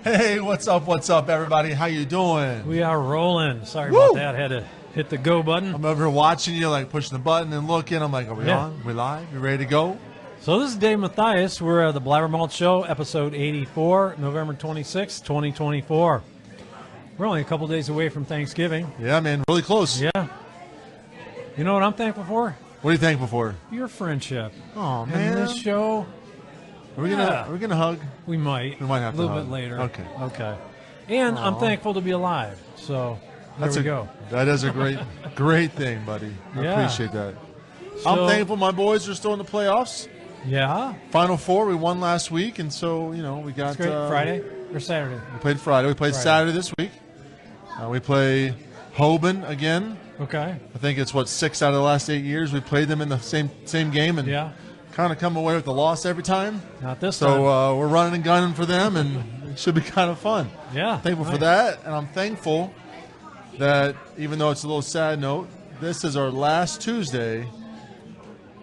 Hey, what's up, everybody? How you doing? We are rolling. Sorry about that. Had to hit the go button. I'm over here watching you, like pushing the button and looking. I'm like, are we on? We live? We ready to go? So this is Dave Mathias. We're at the BlabberMalt Show, episode 84, November 26, 2024. We're only a couple days away from Thanksgiving. Yeah, man, really close. Yeah. You know what I'm thankful for? What are you thankful for? Your friendship. Oh, man. And this show. Are we gonna hug? We might. We might have to a little hug. bit later. Okay. And I'm thankful to be alive. So there we go. That is a great thing, buddy. I appreciate that. So, I'm thankful my boys are still in the playoffs. Yeah. Final Four, we won last week, and so, we got... Friday or Saturday? We played Friday. We played Saturday this week. We play Hoban again. Okay. I think it's, 6 out of the last 8 years. We played them in the same game and kind of come away with the loss every time. Not this time. So we're running and gunning for them, and it should be kind of fun. Yeah. Thankful for that, and I'm thankful that even though it's a little sad note, this is our last Tuesday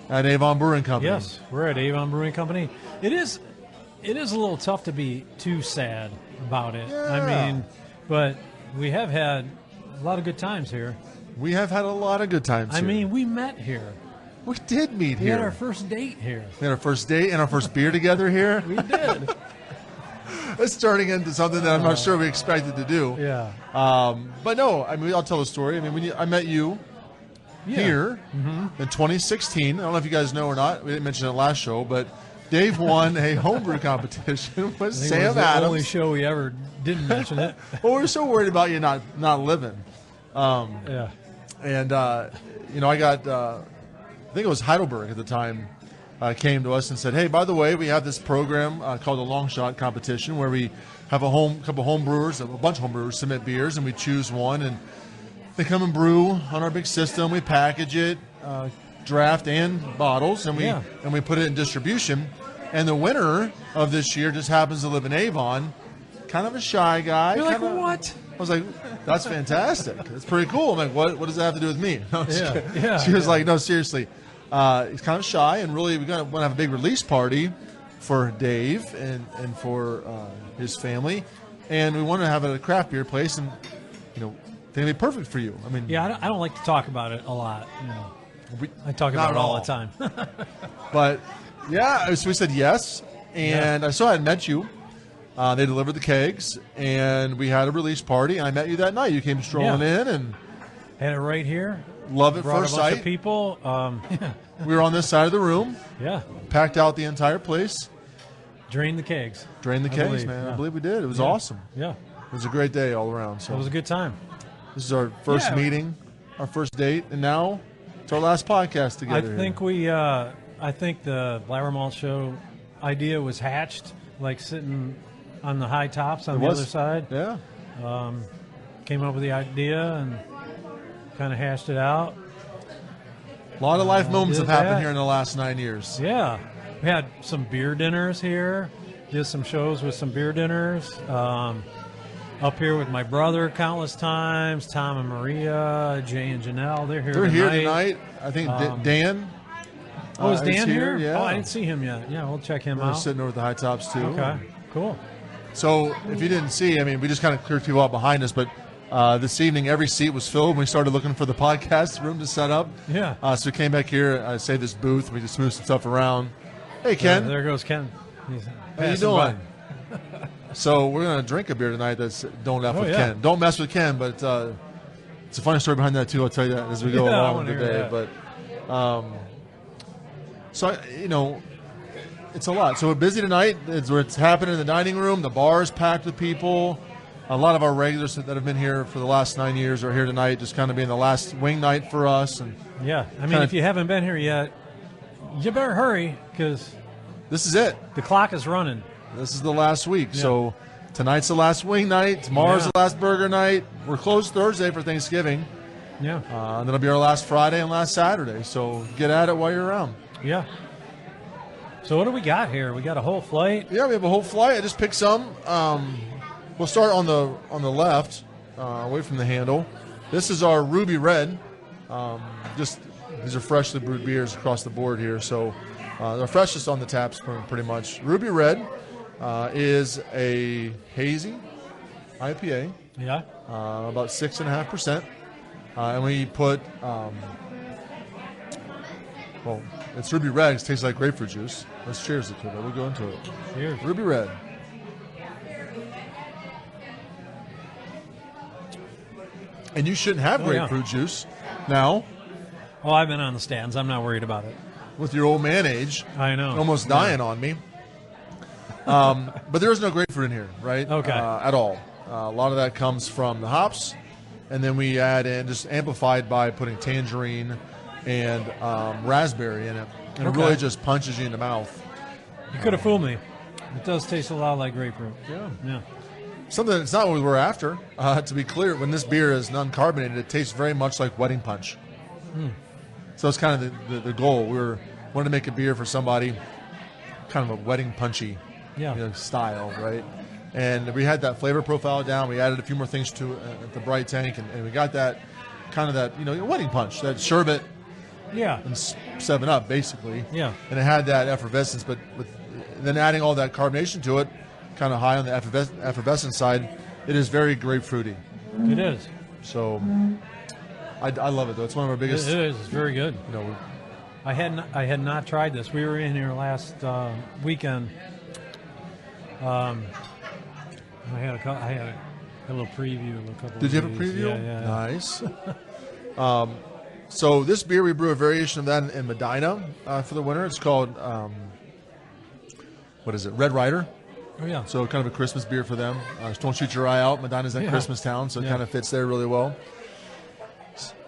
at Avon Brewing Company. Yes, we're at Avon Brewing Company. It is a little tough to be too sad about it. Yeah. I mean, but we have had a lot of good times here. We have had a lot of good times here. I mean, we met here. We did meet here. We had our first date here. We had our first date and our first beer together here. We did. It's turning into something that I'm not sure we expected to do. Yeah. But no, I mean, I'll tell the story. I mean, I met you here in 2016. I don't know if you guys know or not. We didn't mention it last show, but Dave won a homebrew competition with Sam it was Adams. the only show we ever didn't mention it. Well, we were so worried about you not living. Yeah. And, I got, I think it was Heidelberg at the time, came to us and said, hey, by the way, we have this program called the Long Shot Competition where we have a bunch of home brewers submit beers, and we choose one, and they come and brew on our big system. We package it, draft and bottles, and we put it in distribution. And the winner of this year just happens to live in Avon, kind of a shy guy. You're like, what? I was like, that's fantastic. That's pretty cool. I'm like, what does that have to do with me? No, she was like, no, seriously. He's kind of shy, and really we want to have a big release party for Dave and for his family. And we want to have it at a craft beer place, and, think it'd be perfect for you. I mean, yeah, I don't like to talk about it a lot. I talk about it all the time. But, so we said yes, and I saw I had met you. They delivered the kegs, and we had a release party, and I met you that night. You came strolling in, and had it right here. Love at Brought first a bunch sight. of people. We were on this side of the room. Yeah. Packed out the entire place. Drained the kegs. Drained the kegs, man. I believe we did. It was awesome. Yeah. It was a great day all around. So it was a good time. This is our first meeting, our first date, and now it's our last podcast together. I think the BlabberMalt Show idea was hatched, like sitting on the high tops on the other side. Yeah. Came up with the idea and kind of hashed it out. A lot of life moments have happened here in the last 9 years. Yeah. We had some beer dinners here. Did some shows with some beer dinners. Up here with my brother countless times. Tom and Maria, Jay and Janelle. They're here tonight. I think Dan. Is Dan here? Yeah. Oh, I didn't see him yet. Yeah, we'll check him out. We're sitting over at the high tops, too. Okay, cool. So if you didn't see, I mean, we just kind of cleared people out behind us, but this evening every seat was filled when we started looking for the podcast room to set up. Yeah. So we came back here, I say this booth, we just moved some stuff around. Hey, Ken. There goes Ken. How you doing? So we're going to drink a beer tonight that's Don't F with Ken. Don't mess with Ken, but it's a funny story behind that, too. I'll tell you that as we go along today. But so, it's a lot. So we're busy tonight. It's happening in the dining room. The bar is packed with people. A lot of our regulars that have been here for the last 9 years are here tonight, just kind of being the last wing night for us. And yeah, I mean, if you haven't been here yet, you better hurry because this is it. The clock is running. This is the last week. Yeah. So tonight's the last wing night. Tomorrow's the last burger night. We're closed Thursday for Thanksgiving. Yeah. And then it'll be our last Friday and last Saturday. So get at it while you're around. Yeah. So what do we got here? We got a whole flight? Yeah, we have a whole flight. I just picked some. We'll start on the left, away from the handle. This is our Ruby Red. These are freshly brewed beers across the board here. So they're freshest on the taps pretty much. Ruby Red. is a hazy IPA, Yeah. about 6.5%. And we put, well, it's Ruby Red. It tastes like grapefruit juice. Let's cheers it to it. We'll go into it. Cheers. Ruby Red. And you shouldn't have grapefruit juice now. Oh, I've been on the stands. I'm not worried about it. With your old man age. I know. Almost dying on me. But there is no grapefruit in here, right? Okay. At all. A lot of that comes from the hops. And then we add in, just amplified by putting tangerine and raspberry in it. And it really just punches you in the mouth. You could have fooled me. It does taste a lot like grapefruit. Yeah. Something that's not what we were after. To be clear, when this beer is non-carbonated, it tastes very much like wedding punch. So it's kind of the goal. We wanted to make a beer for somebody, kind of a wedding punchy style, right? And we had that flavor profile down. We added a few more things to the bright tank, and we got that kind of that wedding punch, that sherbet. Yeah. And 7-Up, basically. Yeah. And it had that effervescence, but then adding all that carbonation to it, kind of high on the effervescent side, it is very grapefruity. It is. So I love it, though. It's one of our biggest. It is. It's very good. I had not tried this. We were in here last weekend. I had a little preview of a couple. Did you have a these. preview? Yeah. Nice. So this beer, we brew a variation of that in Medina for the winter. It's called, what is it, Red Rider. Oh, yeah. So kind of a Christmas beer for them. Just don't shoot your eye out. Medina's that Christmas town, so it kind of fits there really well.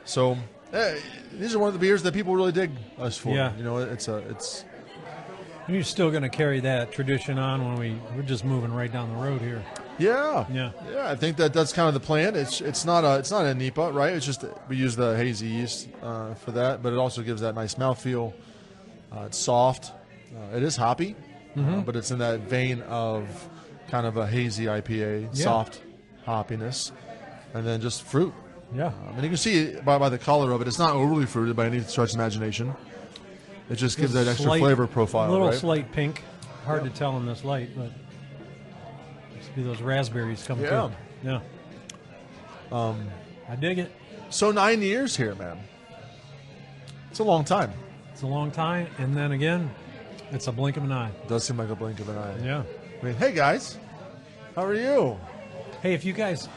So these are one of the beers that people really dig us for. Yeah. It's. You're still going to carry that tradition on when we're just moving right down the road here. Yeah. Yeah. I think that's kind of the plan. It's not a NEPA, right? It's just we use the hazy yeast for that, but it also gives that nice mouthfeel. It's soft. It is hoppy, but it's in that vein of kind of a hazy IPA, soft hoppiness, and then just fruit. Yeah. And you can see by the color of it, it's not overly fruited by any stretch of imagination. It just gives that extra flavor profile, a little right? slight pink. Hard to tell in this light, but see those raspberries coming through. Yeah. I dig it. So 9 years here, man. It's a long time. It's a long time, and then again, it's a blink of an eye. It does seem like a blink of an eye. Yeah. I mean, hey guys, how are you? Hey, if you guys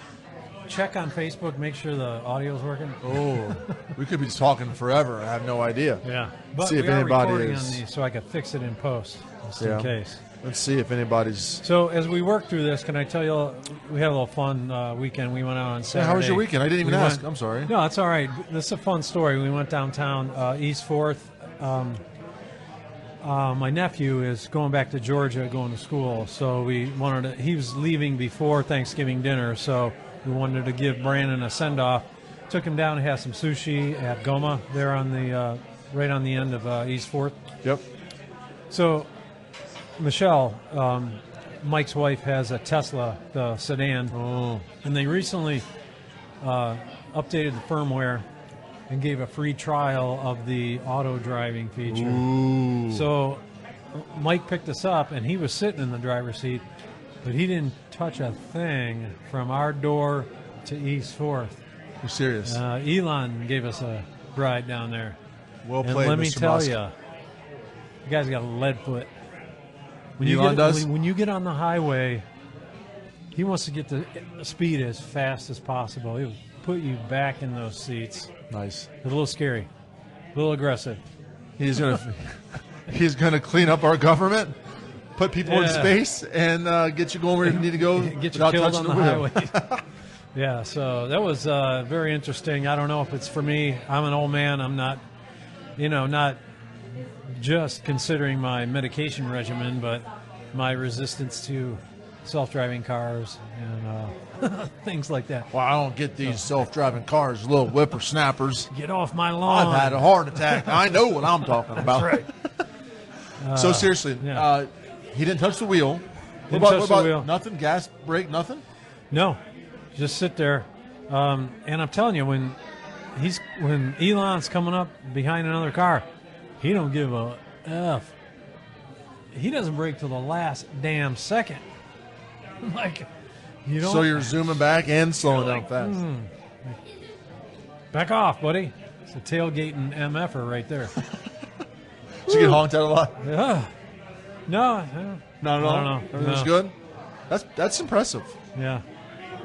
check on Facebook, make sure the audio's working. Oh, we could be just talking forever. I have no idea. Yeah, but see if we are anybody recording is. on these, so I could fix it in post, just in case. Let's see if anybody's. So as we work through this, can I tell you, we had a little fun weekend. We went out on Saturday. Hey, how was your weekend? I didn't even ask. I'm sorry. No, it's all right. This is a fun story. We went downtown, East 4th. My nephew is going back to Georgia, going to school. So he was leaving before Thanksgiving dinner, so we wanted to give Brandon a send-off. Took him down to have some sushi at Goma there on the right on the end of East 4th. Yep. So Michelle, Mike's wife, has a Tesla, the sedan, and they recently updated the firmware and gave a free trial of the auto driving feature. Ooh. So Mike picked us up, and he was sitting in the driver's seat, but he didn't touch a thing from our door to East 4th. You're serious? Elon gave us a ride down there. Well and played, let me Mr. tell Musk. you, you guys got a lead foot. When you get on the highway, he wants to get the speed as fast as possible. He'll put you back in those seats. Nice. It's a little scary, a little aggressive. He's gonna clean up our government, put people in space, and get you going where you need to go. Get you without killed touching on the wheel. highway. Yeah, so that was very interesting. I don't know if it's for me. I'm an old man. I'm not, not just considering my medication regimen, but my resistance to self-driving cars and things like that. Well, I don't get these self-driving cars, little whippersnappers. Get off my lawn. I've had a heart attack. I know what I'm talking about. That's right. So seriously, he didn't touch the wheel. What about wheel. nothing? Gas, brake, nothing? No, just sit there. And I'm telling you, when Elon's coming up behind another car, he don't give a F. he doesn't break till the last damn second. Like, you don't. So you're zooming back and slowing down fast. Back off, buddy. It's a tailgating MFer right there. Did you get honked at a lot? Yeah. No. Not at all. No. Everything's good. That's impressive. Yeah.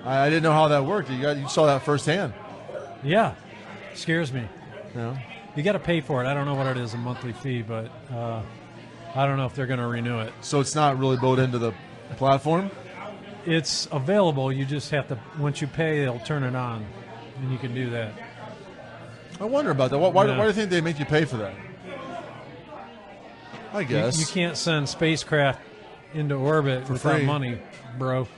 I didn't know how that worked. You saw that firsthand. Yeah. Scares me. Yeah. You got to pay for it. I don't know what it is, a monthly fee, but I don't know if they're going to renew it. So it's not really built into the platform? It's available. You just have to, once you pay, they'll turn it on, and you can do that. I wonder about that. Why do you think they make you pay for that? I guess. You can't send spacecraft into orbit For without free. money, bro.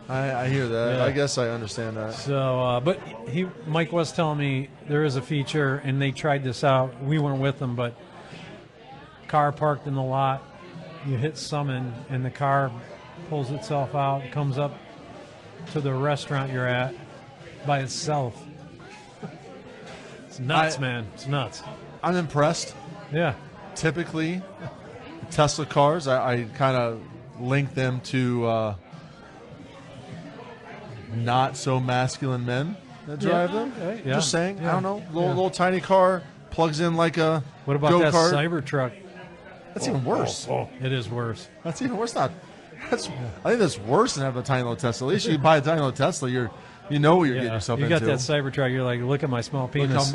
I hear that. Yeah. I guess I understand that. So, but Mike was telling me there is a feature, and they tried this out. We weren't with them, but car parked in the lot, you hit summon, and the car pulls itself out, comes up to the restaurant you're at by itself. It's nuts, man. It's nuts. I'm impressed. Yeah. Typically, Tesla cars, I kind of link them to not so masculine men that drive them. Okay, yeah. Just saying. Yeah. I don't know. Little tiny car plugs in like a What about go-kart. that Cybertruck? That's even worse. It is worse. That's even worse. I think that's worse than having a tiny little Tesla. At least you buy a tiny little Tesla, you know what you're getting yourself you into. got that Cybertruck. You're like, look at my small penis.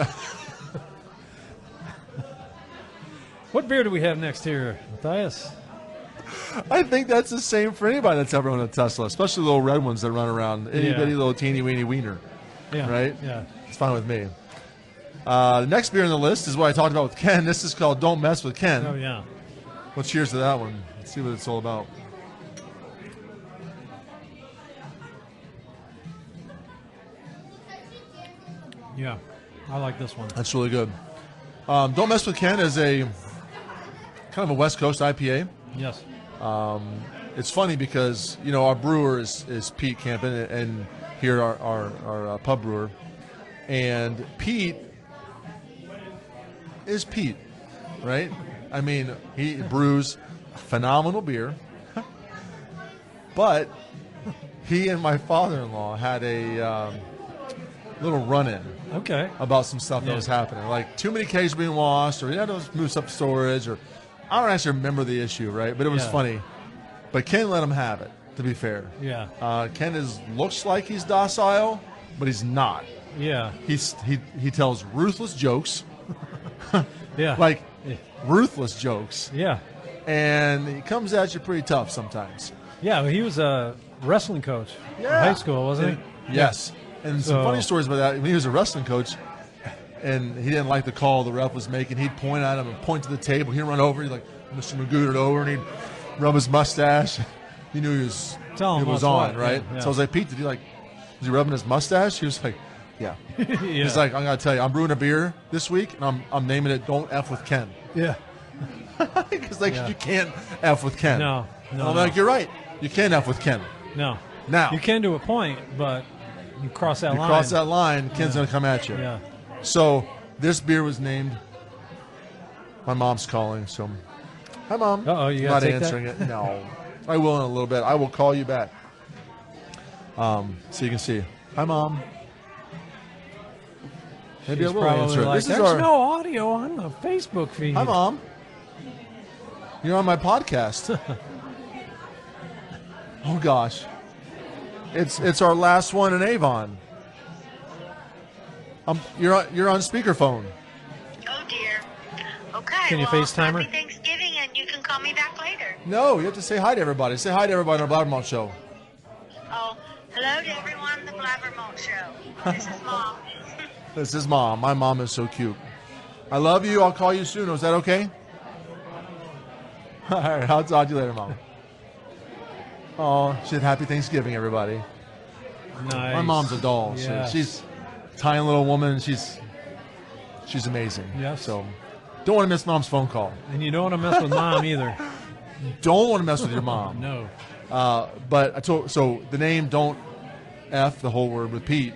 What beer do we have next here, Matthias? I think that's the same for anybody that's ever owned a Tesla, especially the little red ones that run around. Itty bitty little teeny weeny wiener. Yeah. Right? Yeah. It's fine with me. The next beer on the list is what I talked about with Ken. This is called Don't Mess with Ken. Oh, yeah. Well, cheers to that one. Let's see what it's all about. Yeah. I like this one. That's really good. Don't Mess with Ken is a kind of a West Coast IPA. Yes. It's funny because, our brewer is Pete Campen, and here our pub brewer. And Pete is Pete, right? I mean, he brews phenomenal beer. But he and my father-in-law had a little run-in. Okay. About some stuff that was happening. Like too many kegs being lost, or he had to move stuff to storage, or I don't actually remember the issue, right? But it was funny. But Ken let him have it, to be fair. Yeah. Ken looks like he's docile, but he's not. Yeah. He tells ruthless jokes. Yeah. Like ruthless jokes. Yeah. And he comes at you pretty tough sometimes. Yeah, he was a wrestling coach in high school, wasn't he? Yes. And some funny stories about that. When he was a wrestling coach, and he didn't like the call the ref was making, he'd point at him and point to the table. He'd run over. He'd like Mr. Magoo'd over, and he'd rub his mustache. He knew he was on, right? Yeah. So I was like, Pete, was he rubbing his mustache? He was like, yeah. He's like, I gotta tell you, I'm brewing a beer this week, and I'm naming it "Don't F with Ken." Yeah. Because you can't F with Ken. No. And I'm like, you're right. You can't F with Ken. No. Now you can to a point, but you cross that line. Cross that line, Ken's gonna come at you. Yeah. So this beer was named. My mom's calling, so hi, Mom. Uh-oh, you I'm gotta not take answering it. No, I will in a little bit. I will call you back, so you can see. Hi, Mom. Maybe She's I will probably answer it. like, This is there's our. no audio on the Facebook feed. Hi, Mom. You're on my podcast. Oh gosh, it's our last one in Avon. You're on speakerphone. Oh dear. Okay. Can you FaceTime her? Happy Thanksgiving, and you can call me back later. No, you have to say hi to everybody. Say hi to everybody on our BlabberMalt Show. Oh, hello to everyone on the BlabberMalt Show. This is Mom. This is Mom. My mom is so cute. I love you. I'll call you soon. Is that okay? All right. I'll talk to you later, Mom. Oh, she said happy Thanksgiving, everybody. Nice. My mom's a doll. Yes. She's a tiny little woman. She's amazing. Yes. So don't want to miss Mom's phone call. And you don't want to mess with Mom either. Don't want to mess with your mom. No. But so the name Don't F, the whole word, with Pete,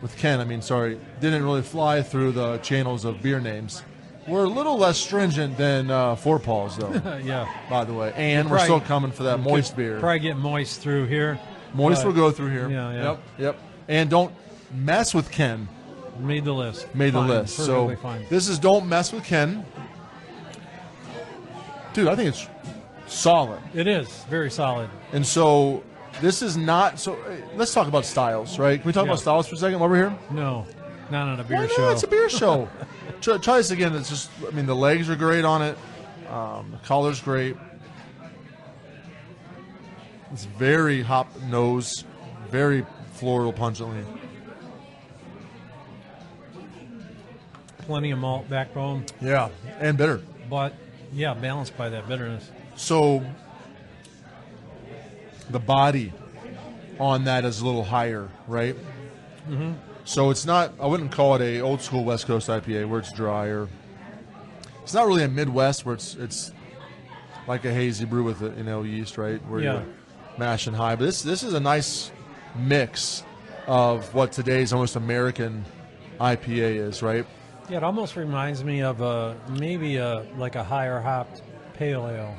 with Ken, didn't really fly through the channels of beer names. We're a little less stringent than Four Paws, though. Yeah. By the way, and we're Probably- still coming for that moist beer. Probably get moist through here. Moist but- will go through here. Yeah. Yep. And don't mess with Ken. Made the list. Made the Fine, list. So perfectly fine. this is Don't Mess with Ken. Dude, I think it's solid. It is very solid. And so this is not so. Let's talk about styles, right? Can we talk Yeah. about styles for a second while we're here? No, not on a beer Why show. not? It's a beer show. Try this again. It's just. I mean, the legs are great on it. The collar's great. It's very hop nose, very floral pungently. Plenty of malt backbone, Yeah, and bitter. but yeah, balanced by that bitterness. So the body on that is a little higher, right? Mm-hmm. So it's not. I wouldn't call it a old school West Coast IPA where it's drier. It's not really a Midwest where it's like a hazy brew with yeast, right? Where Yeah. you're mashing high. But this is a nice mix of what today's almost American IPA is, right? Yeah, it almost reminds me of maybe like a higher hopped pale ale.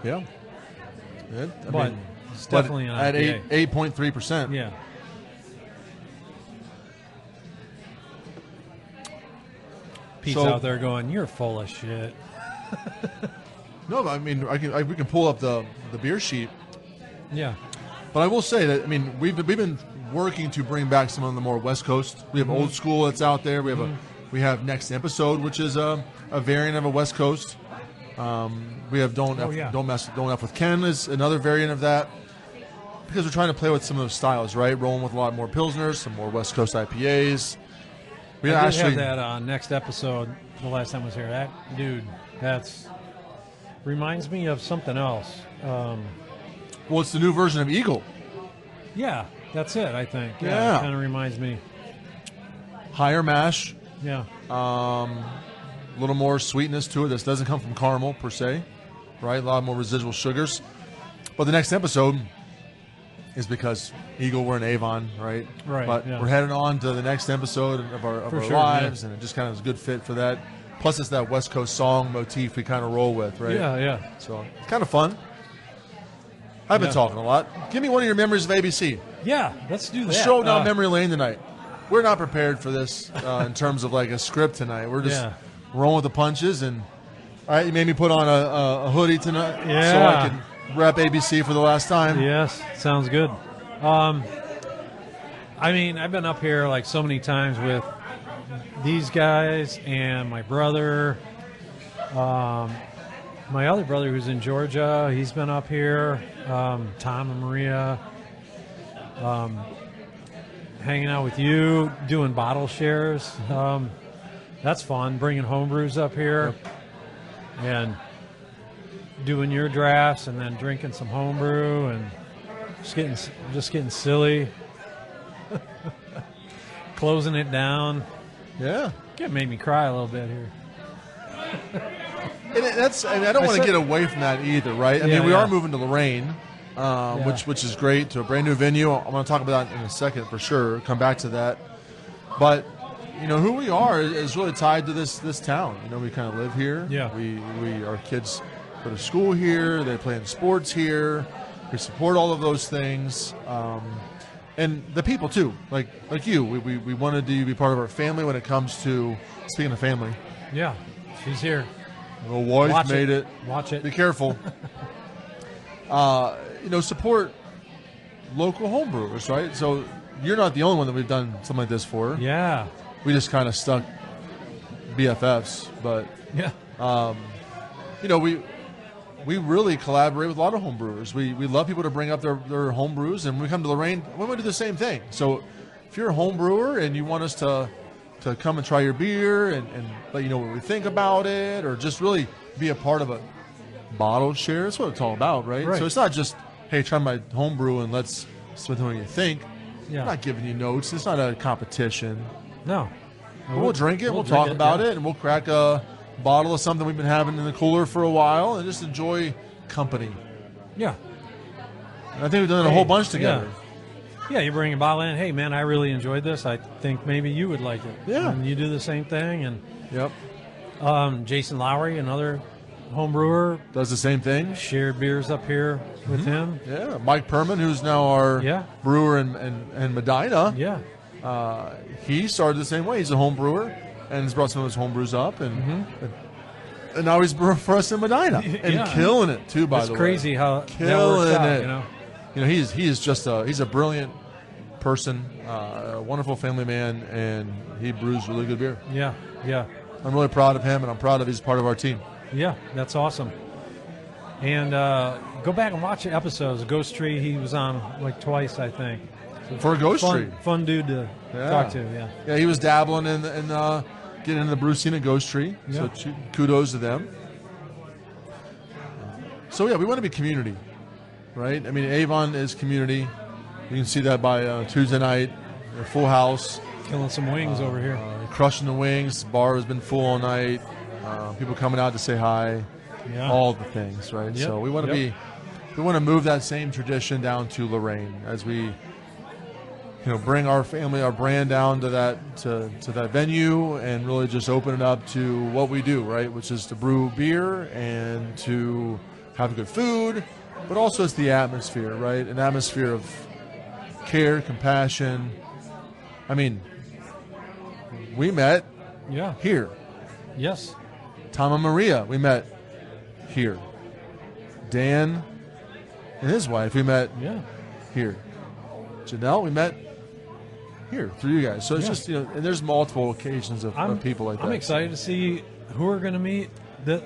Yeah. But it's definitely an at IPA. 8.3%. Yeah. Pete's So- out there going, "You're full of shit." No, I mean we can pull up the beer sheet. Yeah. But I will say that we've been working to bring back some of the more West Coast. We have Old School that's out there. We have Next Episode, which is a variant of a West Coast. We have Don't F with Ken is another variant of that, because we're trying to play with some of those styles, right? Rolling with a lot more Pilsners, some more West Coast IPAs. We I did actually have that Next Episode the last time I was here. That dude, that's reminds me of something else. well, it's the new version of Eagle. Yeah, that's it. I think. Yeah. It kind of reminds me. Higher mash, Yeah. a little more sweetness to it. This doesn't come from caramel per se, right? A lot more residual sugars. But the Next Episode is because Eagle, we're in Avon, right? Right, But yeah. we're heading on to the next episode of our For sure, lives, yeah. and it just kind of is a good fit for that. Plus, it's that West Coast song motif we kind of roll with, right? Yeah. So it's kind of fun. I've been Yeah. talking a lot. Give me one of your memories of ABC. Yeah. Let's do that. Let's stroll down memory lane tonight. We're not prepared for this in terms of like a script tonight. We're just Yeah. rolling with the punches. And all right, you made me put on a hoodie tonight so Yeah. I can rep ABC for the last time. Yes, sounds good. I mean, I've been up here like so many times with these guys and my brother. My other brother who's in Georgia, he's been up here. Tom and Maria. Hanging out with you, doing bottle shares. That's fun, bringing homebrews up here. And doing your drafts and then drinking some homebrew and just getting silly, closing it down. Yeah. It made me cry a little bit here. And I don't want to get away from that either, right? I Yeah, mean, we yeah. are moving to Lorraine, which is great, to a brand new venue. I'm going to talk about that in a second for sure. Come back to that. But who we are is really tied to this town. We kind of live here. Yeah. Our kids go to school here. They play in sports here. We support all of those things. And the people too, like you. We wanted to be part of our family when it comes to, speaking of family. Yeah, she's here. The wife Watch made it. it. Watch it. Be careful. Support local homebrewers, right? So you're not the only one that we've done something like this for. Yeah. We just kind of stuck BFFs, but Yeah. we really collaborate with a lot of homebrewers. We love people to bring up their home brews, and when we come to Lorraine, we want to do the same thing. So if you're a home brewer and you want us to come and try your beer and let you know what we think about it, or just really be a part of a bottle share, that's what it's all about, right? Right. So it's not just, hey, try my home brew and let's see what you think. Yeah. I'm not giving you notes. It's not a competition. No. We'll drink it. We'll drink talk about yeah. it, and we'll crack a bottle of something we've been having in the cooler for a while, and just enjoy company. Yeah. And I think we've done it a whole bunch together. Yeah, you bring a bottle in. Hey, man, I really enjoyed this. I think maybe you would like it. Yeah. And you do the same thing, and Yep. Jason Lowry, another home brewer, Does the same thing. shared beers up here with him. Yeah. Mike Perman, who's now our Yeah. brewer in Medina. Yeah. He started the same way. He's a home brewer and has brought some of his home brews up, and now he's brewing for us in Medina and Yeah. killing it too. By It's the way, crazy how that killing works out, it. you know. You know, he is just he's a brilliant person, a wonderful family man, and he brews really good beer. Yeah. Yeah. I'm really proud of him, and I'm proud that he's part of our team. Yeah, that's awesome. And go back and watch the episodes. Ghost Tree, he was on like twice, I think. For a Ghost Tree. Fun dude to talk to, yeah. Yeah, he was dabbling in getting into the brew scene at Ghost Tree, Yeah. so kudos to them. So, yeah, we want to be community, right? I mean, Avon is community. You can see that by Tuesday night, a full house. Killing some wings over here. Crushing the wings. The bar has been full all night. People coming out to say hi. Yeah. All the things, right? Yep. So we want to we want to move that same tradition down to Lorraine as we, bring our family, our brand down to that venue and really just open it up to what we do, right? Which is to brew beer and to have good food, but also it's the atmosphere, right? An atmosphere of care, compassion. I mean, we met Yeah. here. Yes. Tom and Maria, we met here. Dan and his wife, we met Yeah. here. Janelle, we met here through you guys. So it's Yeah. just, and there's multiple occasions of people like that. I'm excited to see who we're going to meet that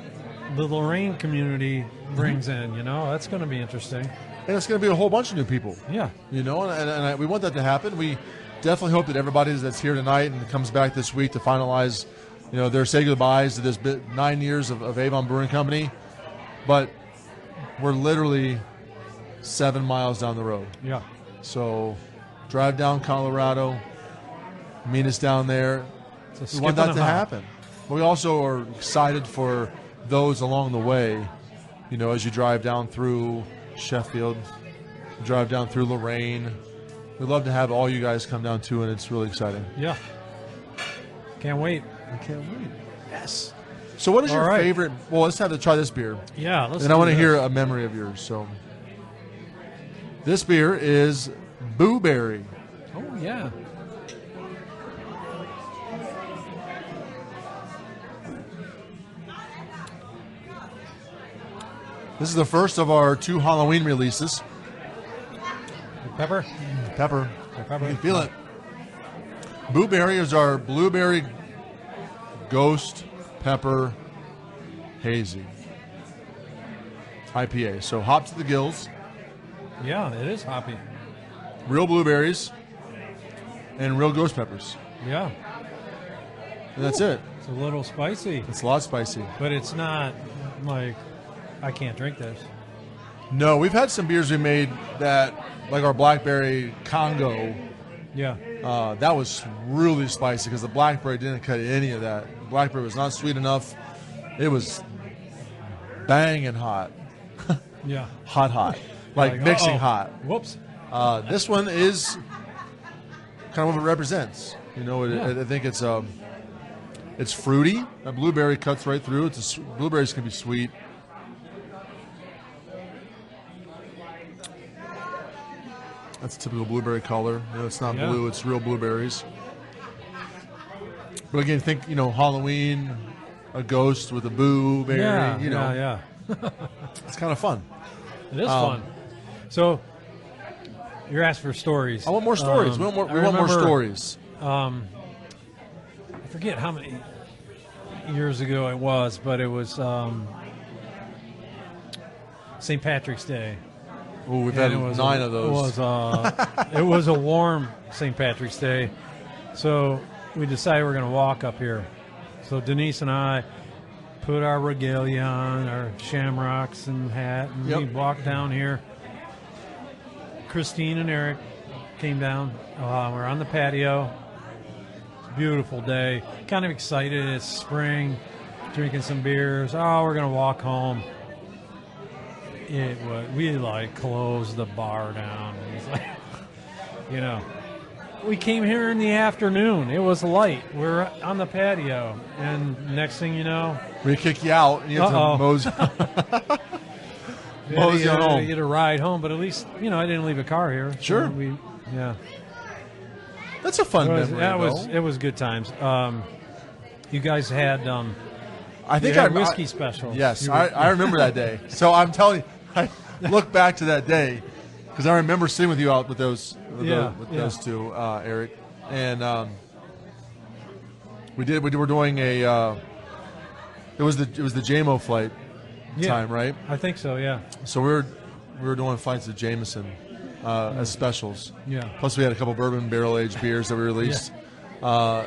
the Lorraine community brings in. That's going to be interesting. And it's going to be a whole bunch of new people, Yeah. and we want that to happen. We definitely hope that everybody that's here tonight and comes back this week to finalize, their say goodbyes to this 9 years of Avon Brewing Company. But we're literally 7 miles down the road. Yeah. So drive down Colorado, meet us down there. It's a We skip want that and to a hop. happen. But we also are excited for those along the way, as you drive down through Sheffield, drive down through Lorraine. We'd love to have all you guys come down too, and it's really exciting. Yeah. Can't wait. I can't wait. Yes. So what is All your right. favorite? Well, let's have to try this beer. Yeah. Let's And I want to do hear this. a memory of yours. So this beer is Boo Berry. Oh, yeah. This is the first of our 2 Halloween releases. Pepper? Pepper. Pepper. You can feel it. Boo Berry is our blueberry ghost pepper hazy IPA. So hop to the gills, Yeah, it is hoppy. real blueberries, and real ghost peppers. Yeah. And that's it. It's a little spicy, It's a lot spicy. but it's not like I can't drink this. No, we've had some beers we made that, like our blackberry Congo, Yeah. that was really spicy because the blackberry didn't cut any of that. Blackberry was not sweet enough. It was banging hot. Yeah. Hot. Like mixing uh-oh. hot. Whoops. This one is kind of what it represents. Yeah. I think it's fruity. A blueberry cuts right through. Blueberries can be sweet. That's a typical blueberry color. It's not Yeah. blue. It's real blueberries. But again, think Halloween, a ghost with a boo berry. Yeah. It's kind of fun. It is fun. So you're asking for stories. I want more stories. We want more stories. I forget how many years ago it was, but it was St. Patrick's Day. Ooh, we've had And it was 9 of those. It was a warm St. Patrick's Day, so we decided we're going to walk up here. So Denise and I put our regalia on, our shamrocks and hat, and we Yep. walked down here. Christine and Eric came down. We're on the patio. It's a beautiful day. Kind of excited. It's spring. Drinking some beers. Oh, we're going to walk home. We closed the bar down. It was like, we came here in the afternoon. It was light. We're on the patio, and next thing you know, we kick you out, and you have to mosey on home. You get a ride home, but at least I didn't leave a car here. So sure. That's a fun memory. It was good times. You guys had I think had whiskey specials. Yes, I remember that day. So I'm telling you, I look back to that day because I remember sitting with you out with those those two, Eric, and we were doing a it was the JMO flight time, right? I think so. Yeah. So we were doing flights at Jameson as specials. Yeah. Plus we had a couple bourbon barrel aged beers that we released. Yeah.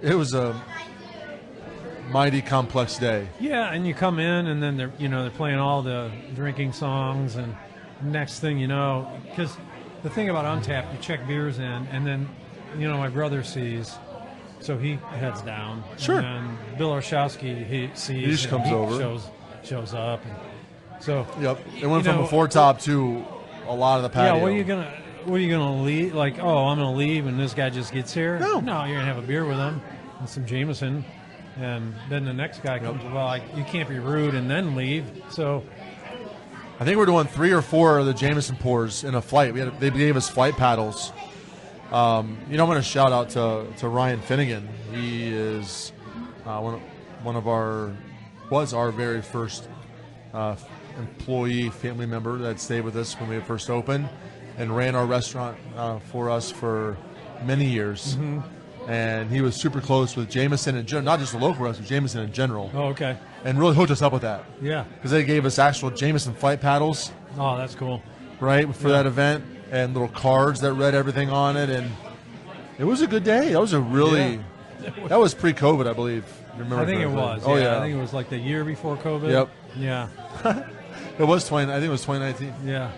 It was a mighty complex day. Yeah, and you come in, and then they're playing all the drinking songs, and next thing you know, because the thing about Untapped, you check beers in, and then my brother sees, so he heads down. Sure. And Bill Orshowski, he sees, he just comes over, shows up, and so yep, it went from a four top to a lot of the patio. Yeah, what are you gonna leave? Like, oh, I'm gonna leave, and this guy just gets here. No, you're gonna have a beer with him and some Jameson. And then the next guy comes. Well, you can't be rude and then leave. So, I think we're doing 3 or 4 of the Jameson pours in a flight. They gave us flight paddles. I'm going to shout out to Ryan Finnegan. He is one of was our very first employee, family member that stayed with us when we first opened, and ran our restaurant for us for many years. Mm-hmm. And he was super close with Jameson in general, not just the local restaurant, Jameson in general. Oh, okay. And really hooked us up with that. Yeah. Because they gave us actual Jameson flight paddles. Oh, that's cool. Right, for that event, and little cards that read everything on it. And it was a good day. That was that was pre-COVID, I believe. I think it was. Oh, yeah. I think it was like the year before COVID. Yep. Yeah. It was I think it was 2019. Yeah.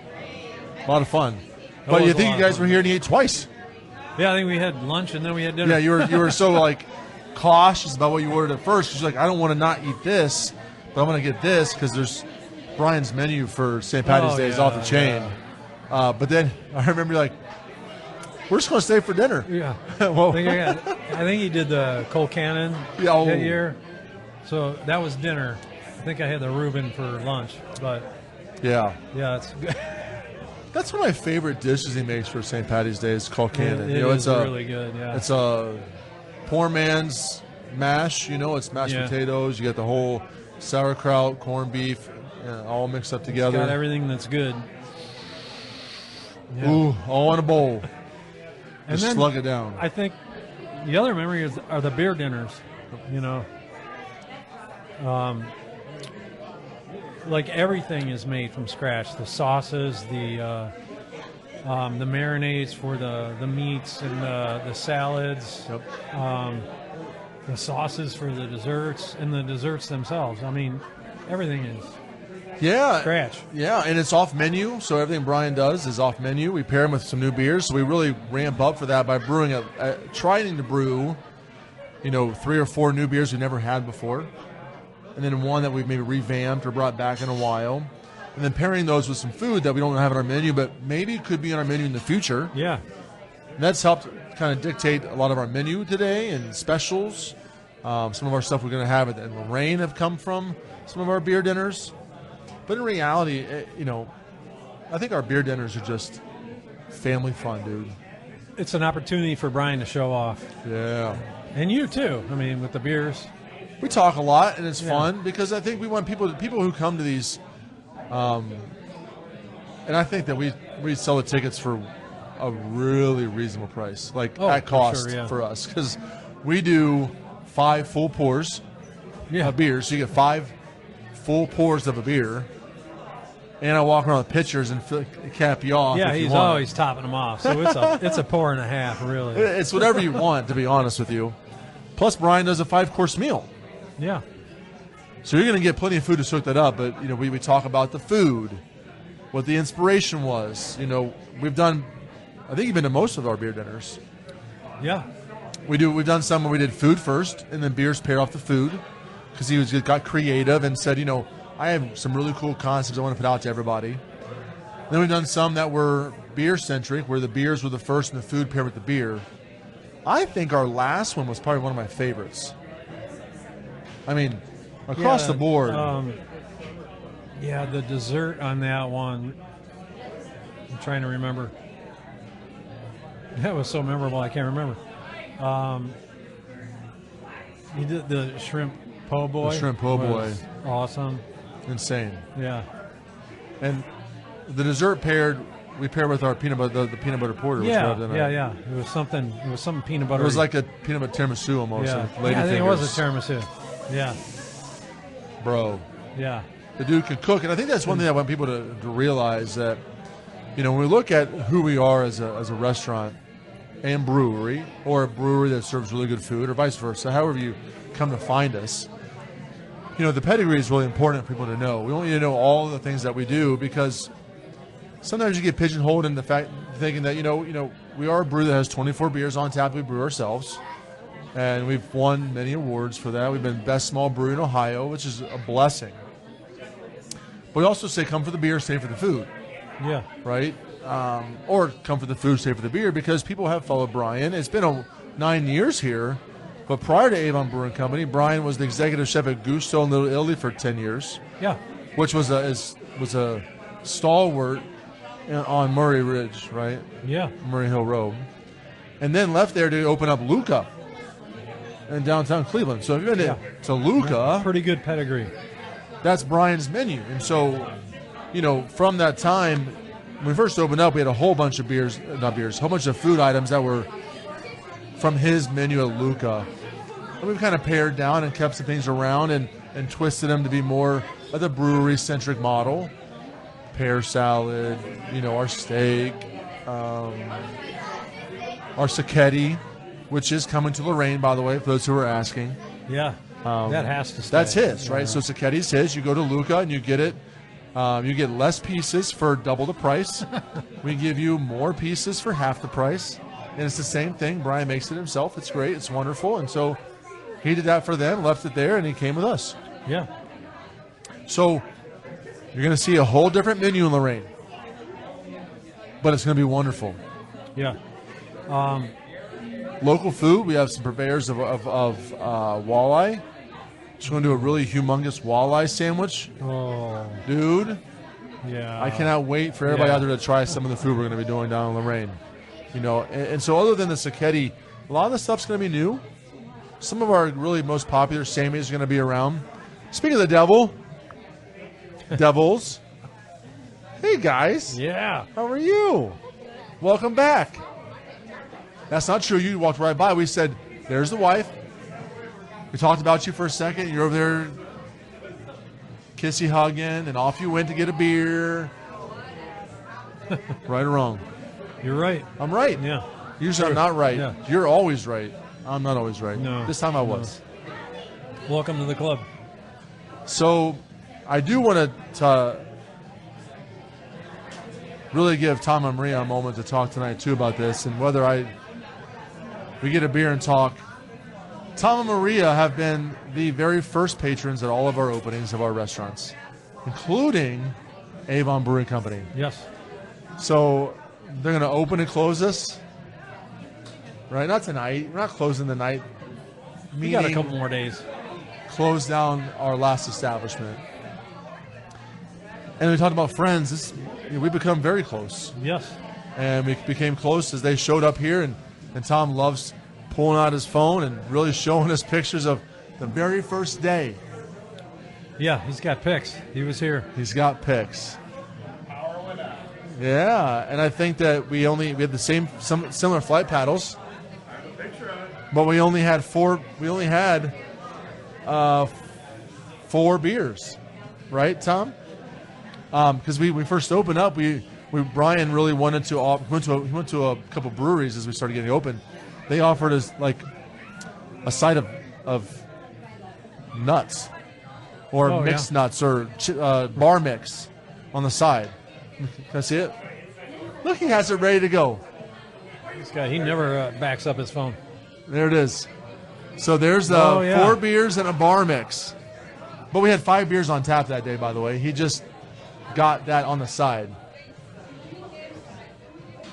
A lot of fun. But you think you guys were here and you ate twice? Yeah, I think we had lunch and then we had dinner. Yeah, you were so cautious about what you ordered at first. You're like, I don't want to not eat this, but I'm going to get this because there's Brian's menu for St. Patty's Day is off the chain. Yeah. But then I remember you're like, we're just going to stay for dinner. Yeah. Well, I think he did the Cole Cannon that year. So that was dinner. I think I had the Reuben for lunch. But yeah, it's good. That's one of my favorite dishes he makes for St. Patty's Day is called Cannon. It's really good, yeah. It's a poor man's mash, it's mashed potatoes. You get the whole sauerkraut, corned beef, all mixed up together. It's got everything that's good. Yeah. Ooh, all in a bowl. And just slug it down. I think the other memory are the beer dinners, like everything is made from scratch. The sauces, the marinades for the meats and the salads, the sauces for the desserts, and the desserts themselves. I mean, everything is scratch. Yeah, and it's off menu, so everything Brian does is off menu. We pair them with some new beers, so we really ramp up for that by brewing trying to brew, 3 or 4 new beers we never had before. And then one that we've maybe revamped or brought back in a while. And then pairing those with some food that we don't have on our menu, but maybe could be on our menu in the future. Yeah. And that's helped kind of dictate a lot of our menu today and specials. Some of our stuff we're going to have at Lorraine have come from some of our beer dinners. But in reality, I think our beer dinners are just family fun, dude. It's an opportunity for Brian to show off. Yeah. And you, too. I mean, with the beers. We talk a lot, and it's fun because I think we want people who come to these, and I think that we sell the tickets for a really reasonable price, at cost for us, because we do 5 full pours of beer, so you get 5 full pours of a beer, and I walk around with pitchers and cap you off. Yeah, he's always topping them off, so it's a pour and a half, really. It's whatever you want, to be honest with you. Plus, Brian does a 5-course meal. Yeah. So you're going to get plenty of food to soak that up, but we talk about the food, what the inspiration was. We've done, I think you've been to most of our beer dinners. Yeah. We've done some where we did food first, and then beers paired off the food, because he got creative and said, I have some really cool concepts I want to put out to everybody. Then we've done some that were beer-centric, where the beers were the first and the food paired with the beer. I think our last one was probably one of my favorites. I mean, across the board. Yeah, the dessert on that one, I'm trying to remember. That was so memorable, I can't remember. You did the shrimp po' boy. The shrimp po' boy. Awesome. Insane. Yeah. And the dessert we paired with our peanut butter, the peanut butter porter. Yeah. It was something peanut butter. It was like a peanut butter tiramisu almost. Yeah, Lady I think fingers. it was a tiramisu. Yeah. Bro. Yeah. The dude could cook, and I think that's one thing I want people to realize that, when we look at who we are as a restaurant and brewery, or a brewery that serves really good food, or vice versa, however you come to find us, the pedigree is really important for people to know. We want you to know all the things that we do, because sometimes you get pigeonholed in the fact thinking that we are a brewery that has 24 beers on tap. We brew ourselves, and we've won many awards for that. We've been best small brewery in Ohio, which is a blessing. But we also say come for the beer, stay for the food. Yeah. Right? Or come for the food, stay for the beer, because people have followed Brian. It's been 9 years here, but prior to Avon Brewing Company, Brian was the executive chef at Gusto in Little Italy for 10 years. Yeah. Which was a stalwart on Murray Ridge, right? Yeah. Murray Hill Road. And then left there to open up Luca in downtown Cleveland. So if you've been to Luca, pretty good pedigree. That's Brian's menu. And so, from that time, when we first opened up, we had a whole bunch of a whole bunch of food items that were from his menu at Luca. And we've kind of pared down and kept some things around and twisted them to be more of the brewery-centric model. Pear salad, our steak, our sacchetti, which is coming to Lorraine, by the way, for those who are asking. Yeah. That has to stay. That's his, right? So Sacchetti's his. You go to Luca and you get it. You get less pieces for double the price. We give you more pieces for half the price. And it's the same thing. Brian makes it himself. It's great. It's wonderful. And so he did that for them, left it there, and he came with us. Yeah. So you're going to see a whole different menu in Lorraine. But it's going to be wonderful. Yeah. Local food. We have some purveyors of walleye. Just going to do a really humongous walleye sandwich. Oh. Dude. Yeah. I cannot wait for everybody out there to try some of the food we're going to be doing down in Lorraine. And so other than the sacchetti, a lot of the stuff's going to be new. Some of our really most popular Sammy's are going to be around. Speaking of the Devils. Hey, guys. Yeah. How are you? Welcome back. That's not true. You walked right by. We said, there's the wife. We talked about you for a second. You're over there kissy hugging, and off you went to get a beer. Right or wrong? You're right. I'm right. Yeah. Usually I'm not right. Yeah. You're always right. I'm not always right. No. This time I was. Welcome to the club. So I do want to really give Tom and Maria a moment to talk tonight, too, about this, and whether we get a beer and talk. Tom and Maria have been the very first patrons at all of our openings of our restaurants, including Avon Brewing Company. Yes. So they're going to open and close us, right? Not tonight. We're not closing the night. We got a couple more days. Close down our last establishment. And we talked about friends. We become very close. Yes. And we became close as they showed up here, and Tom loves pulling out his phone and really showing us pictures of the very first day. Yeah, he's got pics. He was here. He's got pics. Yeah, and I think that we had the same similar flight paddles, but we only had four beers, right, Tom? Because we first opened up, Brian really wanted to he went to a couple breweries as we started getting open. They offered us like a side of nuts or mixed nuts or bar mix on the side. Can I see it? Look, he has it ready to go. This guy, he never backs up his phone. There it is. So there's 4 beers and a bar mix. But we had 5 beers on tap that day, by the way. He just got that on the side.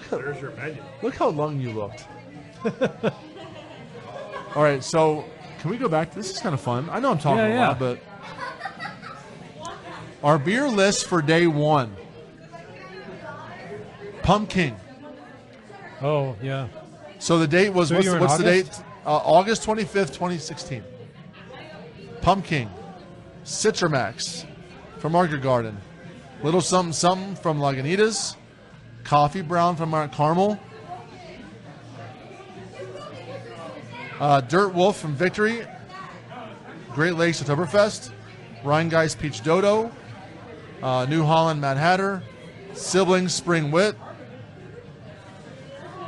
There's your menu. Look how long you looked. All right, so can we go back? This is kind of fun. I know I'm talking a lot, but our beer list for day one. Pumpkin. Oh, yeah. So the date was, So what's the date? August? August 25th, 2016. Pumpkin. Citramax from Market Garden. Little something something from Lagunitas. Coffee Brown from Mount Carmel. Dirt Wolf from Victory. Great Lakes Oktoberfest. Rheingeist Peach Dodo. New Holland Mad Hatter. Siblings Spring Wit.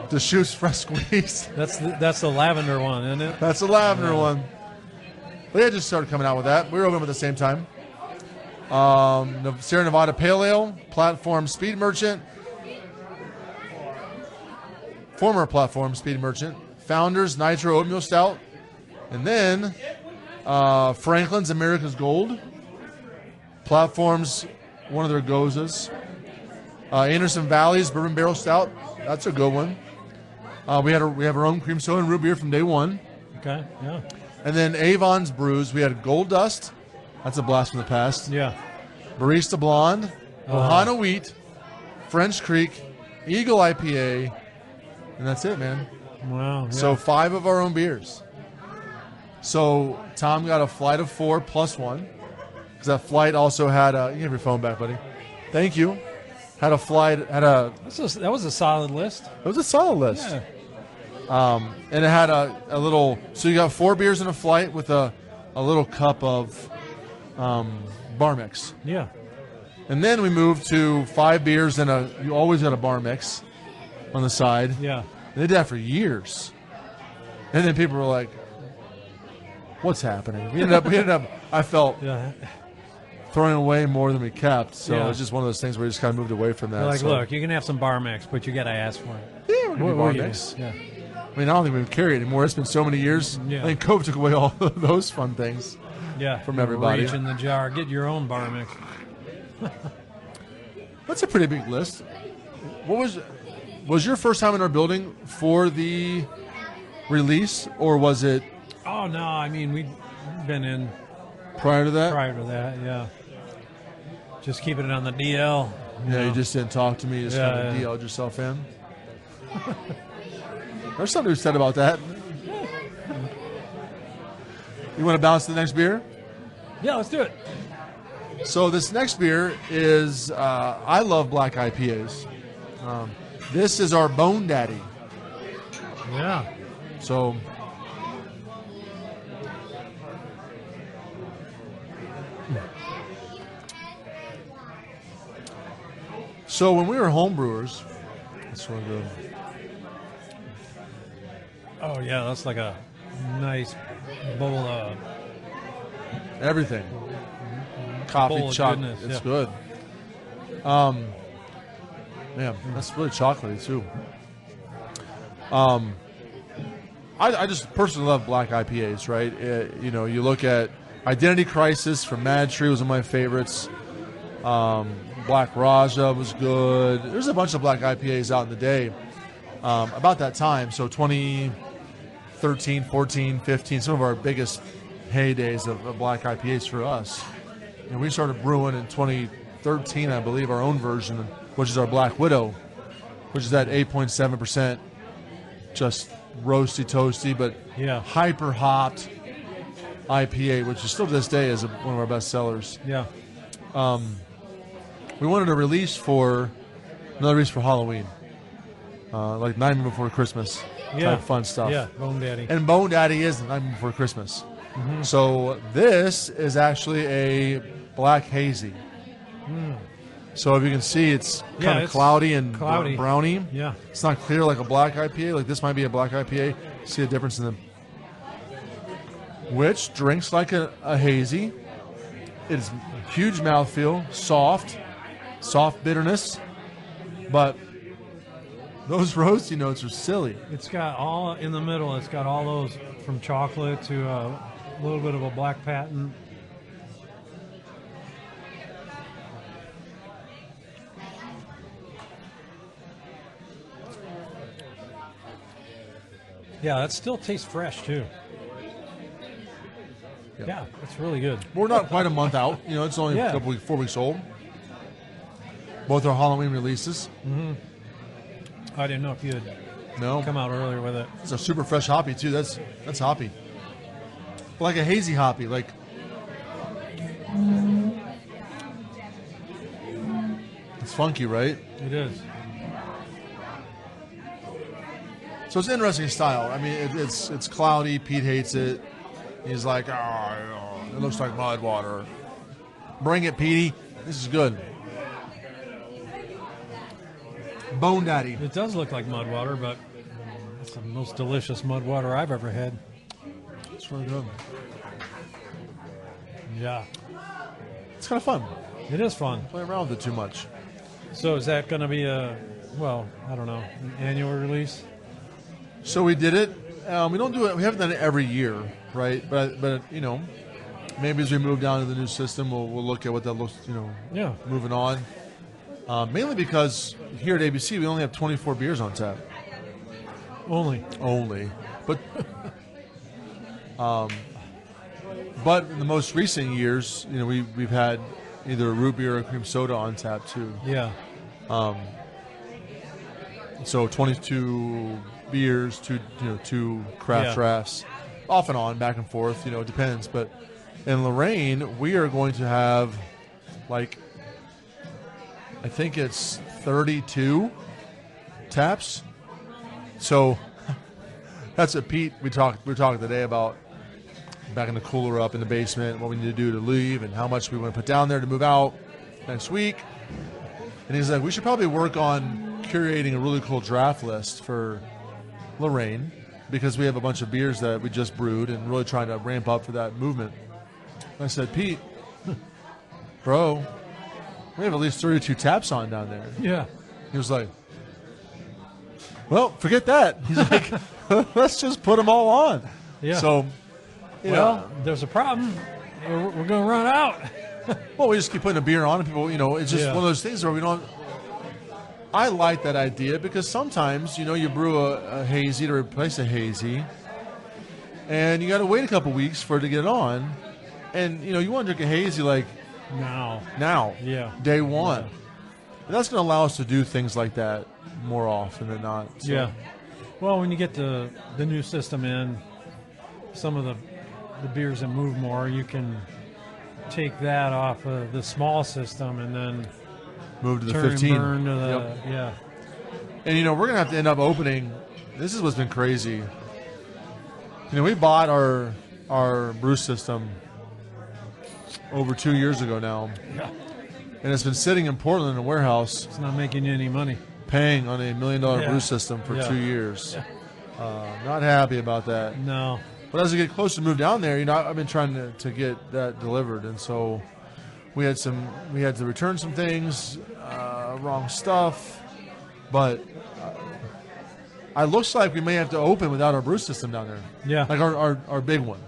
Deschutes Fresh Squeeze. That's the lavender one, isn't it? That's the lavender one. They had just started coming out with that. We were open at the same time. Sierra Nevada Pale Ale, Platform Speed Merchant, former Platform Speed Merchant, Founders Nitro Oatmeal Stout, and then Franklin's America's Gold, Platform's one of their Gozas, Anderson Valley's Bourbon Barrel Stout. That's a good one. We have our own cream soda and root beer from day one. Okay, yeah. And then Avon's brews. We had Gold Dust. That's a blast from the past. Yeah. Barista Blonde, Ohana Wheat, French Creek, Eagle IPA, and that's it, man. Wow. Yeah. So 5 of our own beers. So Tom got a flight of 4 plus 1, because that flight also had a. You have your phone back, buddy. Thank you. Had a flight. That was a solid list. It was a solid list. Yeah. And it had a little. So you got 4 beers in a flight with a little cup of bar mix. Yeah. And then we moved to 5 beers and you always got a bar mix on the side. Yeah. They did that for years. And then people were like, what's happening? We ended up I felt throwing away more than we kept. So it was just one of those things where we just kind of moved away from that. They're like, so, look, you can have some bar mix, but you got to ask for it. Yeah, we're going to bar you mix. do? Yeah. I mean, I don't think we can carry it anymore. It's been so many years. Yeah. I think COVID took away all of those fun things. Yeah. From everybody. Reach in the jar. Get your own bar mix. That's a pretty big list. What was your first time in our building for the release, or was it? Oh no, I mean we've been in prior to that. Yeah. Just keeping it on the DL. You just didn't talk to me. Just kind of DL'd yourself in. There's something to be said about that. You want to bounce to the next beer? Yeah, let's do it. So this next beer is, I love black IPAs. This is our Bone Daddy. Yeah. So when we were homebrewers, that's really good. Oh yeah, that's like a nice bowl of everything. Coffee, chocolate. It's good. Man, that's really chocolatey too. I just personally love black IPAs, right? You look at Identity Crisis from Mad Tree was one of my favorites. Black Raja was good. There's a bunch of black IPAs out in the day about that time. So 2013, 14, 15, some of our biggest heydays of black IPAs for us. And we started brewing in 2013, I believe, our own version, which is our Black Widow, which is that 8.7%, just roasty, toasty, but hyper hopped IPA, which is still to this day is one of our best sellers. Yeah. We wanted a release for Halloween, like Nightmare Before Christmas type fun stuff. Yeah, Bone Daddy. And Bone Daddy is Nightmare Before Christmas. Mm-hmm. So this is actually a black hazy. So if you can see, it's kind of cloudy and browny. Yeah. It's not clear like a black IPA. Like this might be a black IPA. See the difference in them. Which drinks like a hazy. It's huge mouthfeel, soft bitterness, but those roasty notes are silly. It's got all in the middle. It's got all those from chocolate to a little bit of a black patent. Yeah, that still tastes fresh too. Yep. Yeah, it's really good. We're not quite a month out. You know, it's only Yeah. a couple 4 weeks old. Both are Halloween releases. I didn't know if you had No, come out earlier with it. it's a super fresh hoppy too. That's hoppy, like a hazy hoppy. Like it's funky, right? It is. So it's an interesting style. I mean, it's cloudy. Pete hates it. He's like, oh, it looks like mud water. Bring it, Petey. This is good. Bone Daddy. It does look like mud water, but it's the most delicious mud water I've ever had. It's really good. Yeah, It's kind of fun. it is fun. Play around with it too much. So is that going to be I don't know, an annual release? So we did it. We don't do it. We haven't done it every year, right? But you know, maybe as we move down to the new system, we'll look at what that looks. You know, Yeah. moving on. Mainly because here at ABC we only have 24 beers on tap. Only. But but in the most recent years, you know, we've had either a root beer or a cream soda on tap too. Yeah. So 22 beers, two craft Yeah. drafts, off and on, back and forth. You know, it depends. But in Lorraine, we are going to have like I think it's 32 taps. So that's what Pete we were talking today about backing the cooler up in the basement, what we need to do to leave, and how much we want to put down there to move out next week. And he's like, we should probably work on curating a really cool draft list for Lorraine because we have a bunch of beers that we just brewed and really trying to ramp up for that movement. And I said, Pete, bro, we have at least 32 taps on down there. Yeah. He was like, well, forget that. He's like, let's just put them all on. Yeah. So, Well, there's a problem. We're going to run out. well, we just keep putting a beer on, and people, you know, it's just Yeah. one of those things where we don't. I like that idea because sometimes, you know, you brew a hazy to replace a hazy, and you got to wait a couple weeks for it to get on, and you know, you want to drink a hazy like now, Yeah. day one. And that's going to allow us to do things like that more often than not. So. Yeah. Well, when you get the new system in, some of the beers that move more, you can take that off of the small system and then Move to the turn 15. and burn to the Yep. yeah. And you know, we're gonna have to end up opening. This is what's been crazy. You know, we bought our brew system over 2 years ago now, Yeah. and it's been sitting in Portland in a warehouse, It's not making you any money. paying on $1 million Yeah. brew system for Yeah. 2 years. Not happy about that. No. But as we get closer to move down there, you know, I've been trying to get that delivered, and so we had to return some things, wrong stuff, but it looks like we may have to open without our brew system down there. Yeah. Like our big one,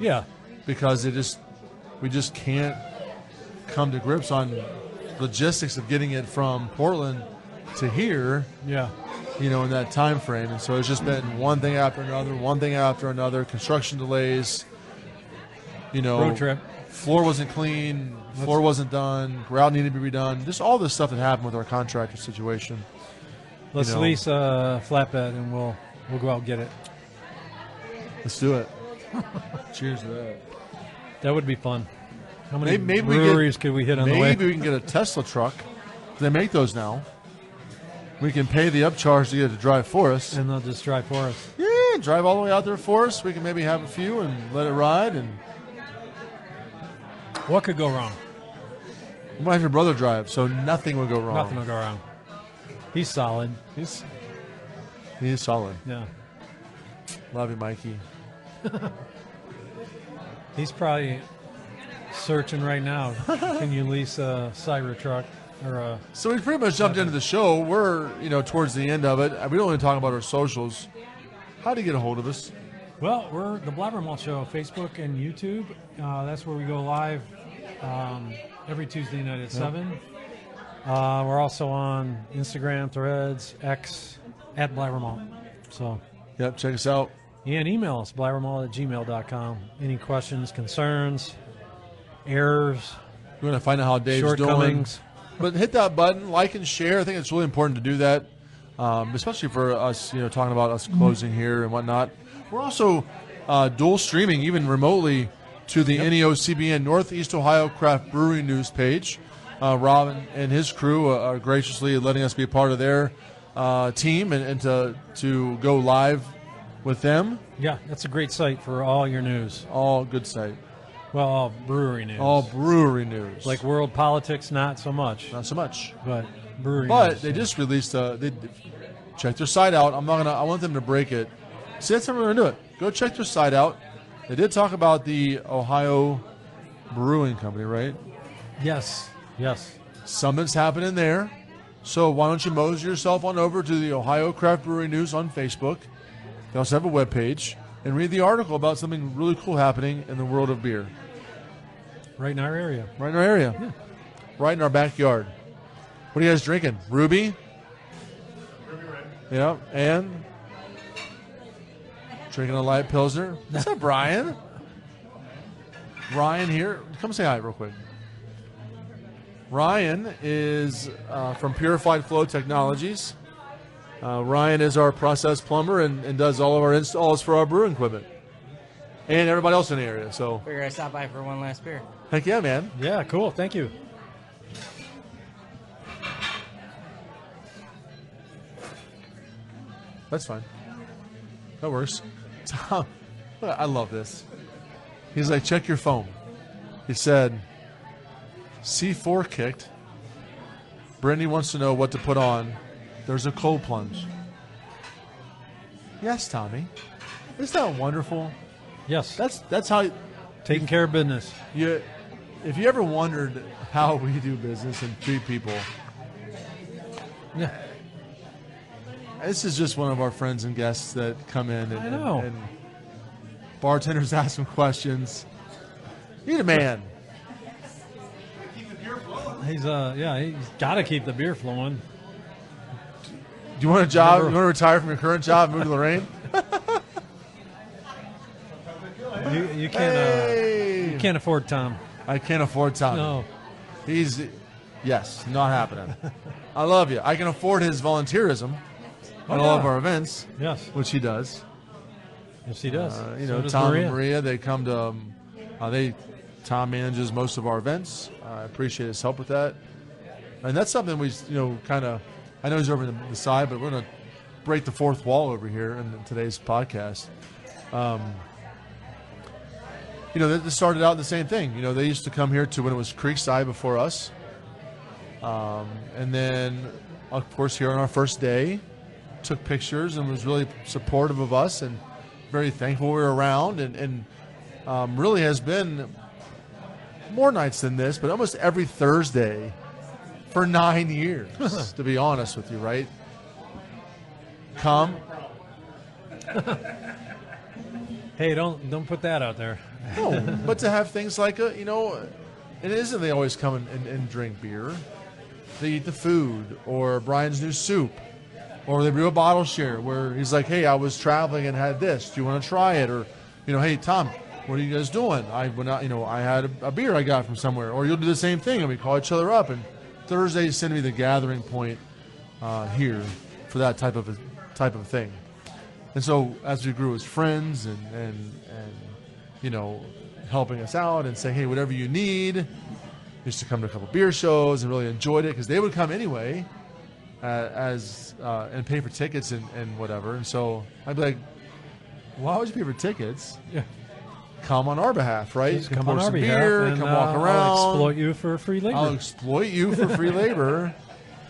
Yeah. because we just can't come to grips on logistics of getting it from Portland to here, Yeah. you know, in that time frame. And so it's just been one thing after another, construction delays, you know, Road trip. floor wasn't clean, floor wasn't done, grout needed to be redone. Just all this stuff that happened with our contractor situation. Let's know. lease a flatbed and we'll go out and get it. Let's do it. Cheers to that. That would be fun. How many Maybe breweries could we hit on the way? Maybe we can get a Tesla truck. They make those now. We can pay the upcharge to get it to drive for us. And they'll just drive for us. Yeah, drive all the way out there for us. We can maybe have a few and let it ride. And What could go wrong? we might have your brother drive, so nothing would go wrong. Nothing will go wrong. He's solid. He is solid. Yeah. Love you, Mikey. He's probably searching right now. Can you lease a Cyber truck or a? So we pretty much jumped into the show. We're, you know, towards the end of it. We don't want to talk about our socials. How do you get a hold of us? Well, we're the BlabberMalt Show, Facebook and YouTube. That's where we go live every Tuesday night at 7. We're also on Instagram, Threads, X, at BlabberMalt. So Yep, check us out. And email us, blabbermalt@gmail.com. Any questions, concerns, errors, We're going to find out how Dave's doing. shortcomings. But hit that button, like and share. I think it's really important to do that, especially for us, talking about us closing here and whatnot. We're also dual streaming, even remotely, to the NEOCBN Northeast Ohio Craft Brewery News page. Rob and his crew are graciously letting us be a part of their team and to go live with them. Yeah, that's a great site for all your news. All good site. Well, all brewery news. All brewery news. Like world politics, not so much. Not so much. But brewery But news. they just released check their site out. I want them to break it. See, that's how we're going to do it. Go check their site out. They did talk about the Ohio Brewing Company, right? Yes. Something's happening there. So why don't you mosey yourself on over to the Ohio Craft Brewery News on Facebook. They also have a webpage. And read the article about something really cool happening in the world of beer. Right in our area. Right in our area. Yeah. Right in our backyard. What are you guys drinking? Ruby? Ruby Red. Yeah, and drinking a light Pilsner. What's up, Brian? Ryan here. Come say hi real quick. Ryan is from Purified Flow Technologies. Ryan is our process plumber and does all of our installs for our brewing equipment. And everybody else in the area. So Figured I'd stop by for one last beer. heck yeah, man. Yeah, cool. Thank you. That's fine. That works. Tom, I love this. He's like, check your phone. He said, C4 kicked. Brandy wants to know what to put on. There's a cold plunge. Yes, Tommy. Isn't that wonderful? Yes. That's how Taking care of business. if you ever wondered how we do business and treat people, Yeah. this is just one of our friends and guests that come in and, I know. and bartenders ask them questions. Need a man. He's got to keep the beer flowing. Do you want a job? Never. You want to retire from your current job and move to Lorraine? You can't Hey! you can't afford Tom. I can't afford Tommy. No. Yes, not happening. I love you. I can afford his volunteerism at all of yeah. our events, Yes. which he does. Yes, he does. You know, does Tom Maria. and Maria, they come to, Tom manages most of our events. I appreciate his help with that. And that's something we, kind of, I know he's over on the side, but we're going to break the fourth wall over here in today's podcast. This started out the same thing. They used to come here to when it was Creekside before us. And then, of course, here on our first day, took pictures and was really supportive of us and very thankful we were around. And really has been more nights than this, but almost every Thursday for 9 years, to be honest with you, right? Come. Hey, don't put that out there. No, but to have things like it isn't they always come and drink beer. They eat the food or Brian's new soup, or they brew a bottle share where he's like, hey, I was traveling and had this. Do you want to try it? Or, hey, Tom, what are you guys doing? I went out, I had a beer I got from somewhere. Or you'll do the same thing and we call each other up. And Thursdays tend to be the gathering point here for that type of thing. And so as we grew as friends and helping us out and saying, hey, whatever you need, used to come to a couple beer shows and really enjoyed it because they would come anyway and pay for tickets and whatever. And so I'd be like, why would you pay for tickets? Yeah. Come on our behalf, right? Just Come come pour on our some behalf, beer, and, come walk around. I'll exploit you for free labor. I'll exploit you for free labor,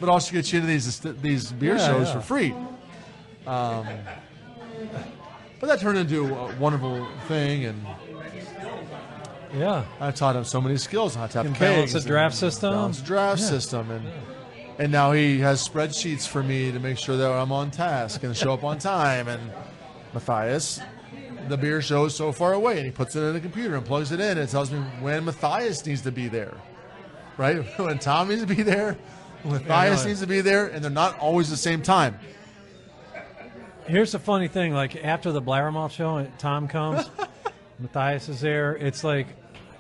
but also get you into these beer shows for free. But that turned into a wonderful thing, and Yeah. I taught him so many skills on how to have Can balance kegs a draft and system. balance a draft system, and now he has spreadsheets for me to make sure that I'm on task and show up on time. And Matthias, the beer show is so far away, and he puts it in the computer and plugs it in, and it tells me when Matthias needs to be there, right? When Tom needs to be there, when Matthias really. needs to be there, and they're not always the same time. Here's the funny thing. Like, after the BlabberMalt Show, Tom comes. Matthias is there. It's like,